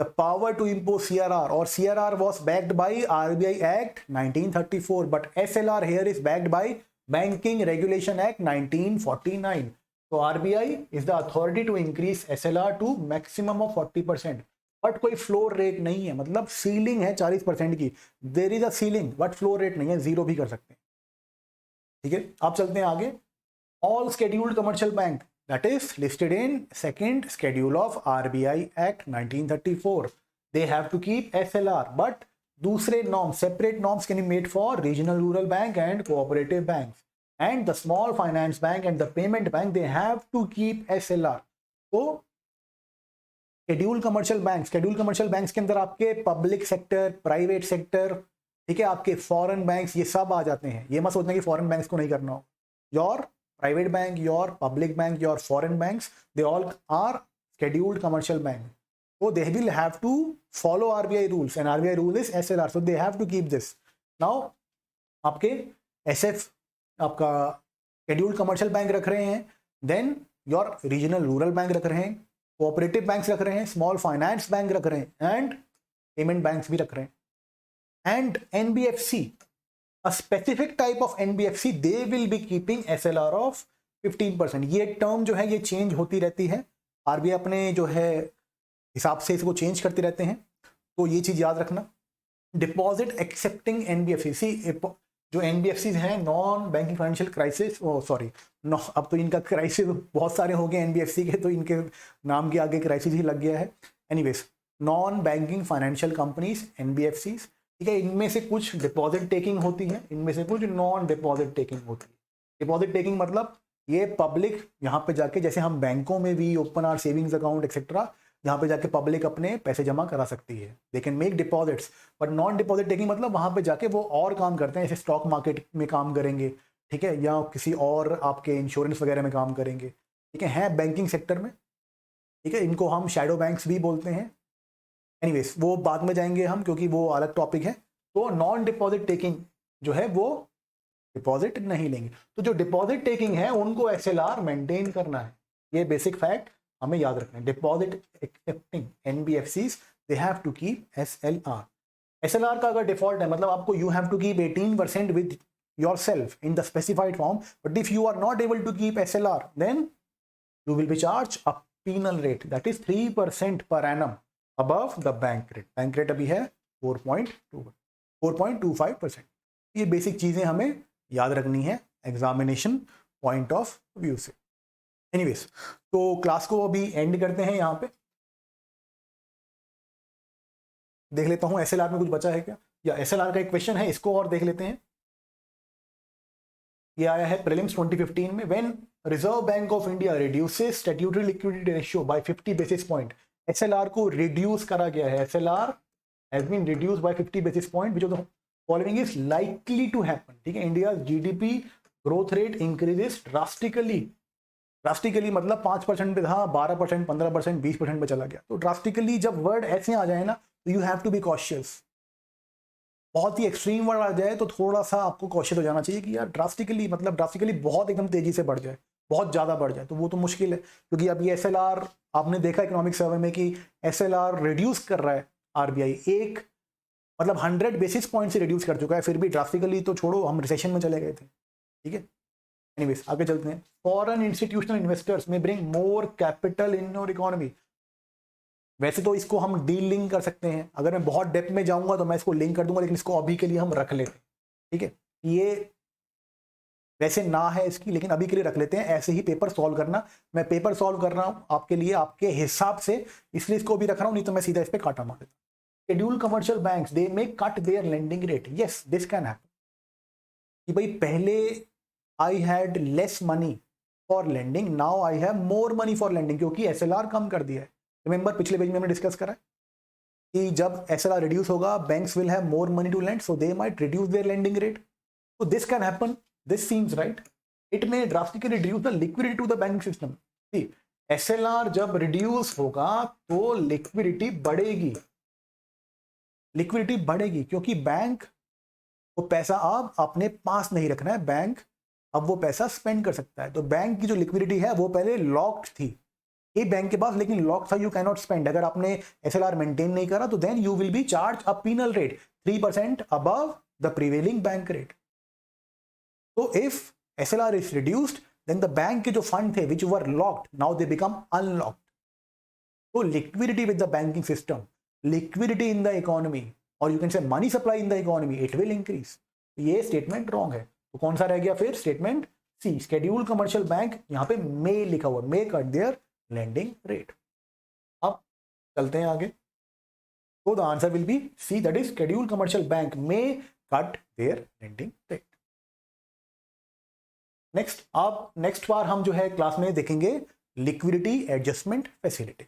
the power to impose CRR, or CRR was backed by RBI Act 1934, but SLR here is backed by Banking Regulation Act 1949. So RBI is the authority to increase SLR to maximum of 40%. But कोई फ्लोर रेट नहीं है, मतलब सीलिंग है 40% की. There is a ceiling but floor rate नहीं है, जीरो भी कर सकते हैं. ठीक है, आप चलते हैं आगे. All scheduled commercial bank that is listed in second schedule of RBI Act 1934, they have to keep SLR, but दूसरे norms, separate norms can be made for regional rural bank and cooperative banks, and the small finance bank and the payment bank, they have to keep SLR. तो scheduled commercial banks के अंदर आपके public sector, private sector, ठीक है, आपके foreign banks, ये सब आ जाते हैं. ये मत सोचना कि foreign banks को नहीं करना हो. your private bank, your public bank, your foreign banks, they all are scheduled commercial bank. So they will have to follow RBI rules, and RBI rule is SLR. So they have to keep this. Now आपके SF, आपका scheduled commercial bank रख रहे हैं, then your regional rural bank रख रहे हैं, cooperative banks रख रहे हैं, small finance bank रख रहे हैं, and payment banks भी रख रहे हैं, and NBFC. A specific type of NBFC, they will be keeping SLR of 15%. ये टर्म जो है ये चेंज होती रहती है. RBI अपने जो है हिसाब से इसको चेंज करते रहते हैं, तो ये चीज याद रखना. डिपॉजिट एक्सेप्टिंग NBFC, जो NBFCs हैं, non banking financial crisis, sorry, अब तो इनका क्राइसिस बहुत सारे हो गए NBFC के, तो इनके नाम के आगे क्राइसिस ही लग गया है. Anyways, non banking financial companies NBFCs, ठीक है, इनमें से कुछ डिपॉजिट टेकिंग होती है, इनमें से कुछ नॉन डिपॉजिट टेकिंग होती है. डिपॉजिट टेकिंग मतलब ये पब्लिक यहाँ पे जाके, जैसे हम बैंकों में भी open our savings account etcetera, यहाँ पे जाके पब्लिक अपने पैसे जमा करा सकती है, they can make deposits. But non deposit taking मतलब वहाँ पे जाके वो और काम करते हैं, जैसे स्टॉक मार्केट में काम करेंगे, ठीक है, या किसी और आपके इंश्योरेंस वगैरह में काम करेंगे, ठीक है बैंकिंग सेक्टर में, ठीक है. इनको हम शैडो बैंक्स भी बोलते हैं. एनीवेज वो बाद में जाएंगे हम, क्योंकि वो अलग टॉपिक है. तो नॉन डिपॉजिट टेकिंग जो है वो डिपॉजिट नहीं लेंगे. तो जो डिपॉजिट टेकिंग है उनको SLR मेंटेन करना है. ये बेसिक फैक्ट हमें याद रखना है. Deposit accepting NBFCs, they have to keep SLR. SLR का अगर डिफॉल्ट है, मतलब आपको you have to keep 18% with yourself in the specified form, but if you are not able to keep SLR, then you will be charge a penal rate, that is 3% per annum above the bank rate. Bank rate अभी है 4.25%. ये बेसिक चीजें हमें याद रखनी है एग्जामिनेशन पॉइंट ऑफ व्यू से. एनीवेज, तो क्लास को अभी एंड करते हैं. यहाँ पे देख लेता हूं SLR में कुछ बचा है क्या, या SLR का एक क्वेश्चन है, इसको और देख लेते हैं. ये आया है प्रीलिम्स 2015 में. When reserve bank of India reduces statutory liquidity ratio by 50 basis point, SLR को रिड्यूस करा गया है. SLR has been reduced by 50 basis point, which of the following is likely to happen. ठीक है, India's GDP growth rate increases drastically. Drastically मतलब 5% पे था, 12%, 15%, 20% पे चला गया. तो ड्रास्टिकली जब वर्ड ऐसे आ जाए ना, तो you have to be cautious. बहुत ही एक्सट्रीम वर्ड आ जाए तो थोड़ा सा आपको कॉशियस हो जाना चाहिए कि यार ड्रास्टिकली, मतलब ड्रास्टिकली बहुत एकदम तेजी से बढ़ जाए, बहुत ज़्यादा बढ़ जाए, तो वो तो मुश्किल है, क्योंकि अब ये SLR आपने देखा इकोनॉमिक सर्वे में कि SLR रिड्यूस कर रहा है RBI, एक मतलब 100 बेसिस पॉइंट से रिड्यूस कर चुका है, फिर भी ड्रास्टिकली तो छोड़ो, हम रिसेशन में चले गए थे, ठीक है। एनीवेज आगे चलते हैं। फॉरेन इंस्टीट्यूशनल इन्वेस्टर्स में bring more capital in your economy. वैसे तो इसको हम डील लिंक कर सकते हैं, अगर मैं बहुत डेप्थ में जाऊंगा तो मैं इसको लिंक कर दूंगा, लेकिन इसको अभी के लिए हम रख लेते हैं, ठीक है। ये वैसे ना है इसकी, लेकिन अभी के लिए रख लेते हैं, ऐसे ही पेपर सॉल्व करना, मैं पेपर सॉल्व कर रहा हूं आपके लिए आपके हिसाब से, इसलिए इसको भी रख रहा हूं, नहीं तो मैं सीधा इस पर काटा मार देता। Schedule commercial banks they may cut their lending rate, yes this can happen, कि भाई पहले I had less money for lending, now I have more money for lending, क्योंकि SLR कम कर दिया है। रिमेंबर पिछले पेज में हमने डिस्कस करा है कि जब SLR रिड्यूस होगा banks will have more money to lend, so they might reduce their lending rate, so this can happen, this seems right, it may drastically reduce the liquidity to the banking system। see SLR जब रिड्यूस होगा तो लिक्विडिटी बढ़ेगी, लिक्विडिटी बढ़ेगी, क्योंकि बैंक को पैसा अब अपने पास नहीं रखना है, बैंक अब वो पैसा स्पेंड कर सकता है, तो बैंक की जो लिक्विडिटी है वो पहले लॉक्ड थी ये बैंक के पास, लेकिन लॉक था, यू कैन नॉट स्पेंड, अगर आपने SLR मेंटेन नहीं करा तो then you will be charge a penal rate 3% above the prevailing bank rate. So if SLR is reduced, then the bank के जो fund थे which were locked, now they become unlocked. So liquidity with the banking system, liquidity in the economy, or you can say money supply in the economy, it will increase. ये statement wrong है, तो कौन सा रह गया फिर statement C, scheduled commercial bank, यहाँ पे may लिखा हुआ, may cut their lending rate। अब चलते हैं आगे, so the answer will be C, that is scheduled commercial bank may cut their lending rate। Next, अब नेक्स्ट बार हम जो है क्लास में देखेंगे लिक्विडिटी एडजस्टमेंट फैसिलिटी।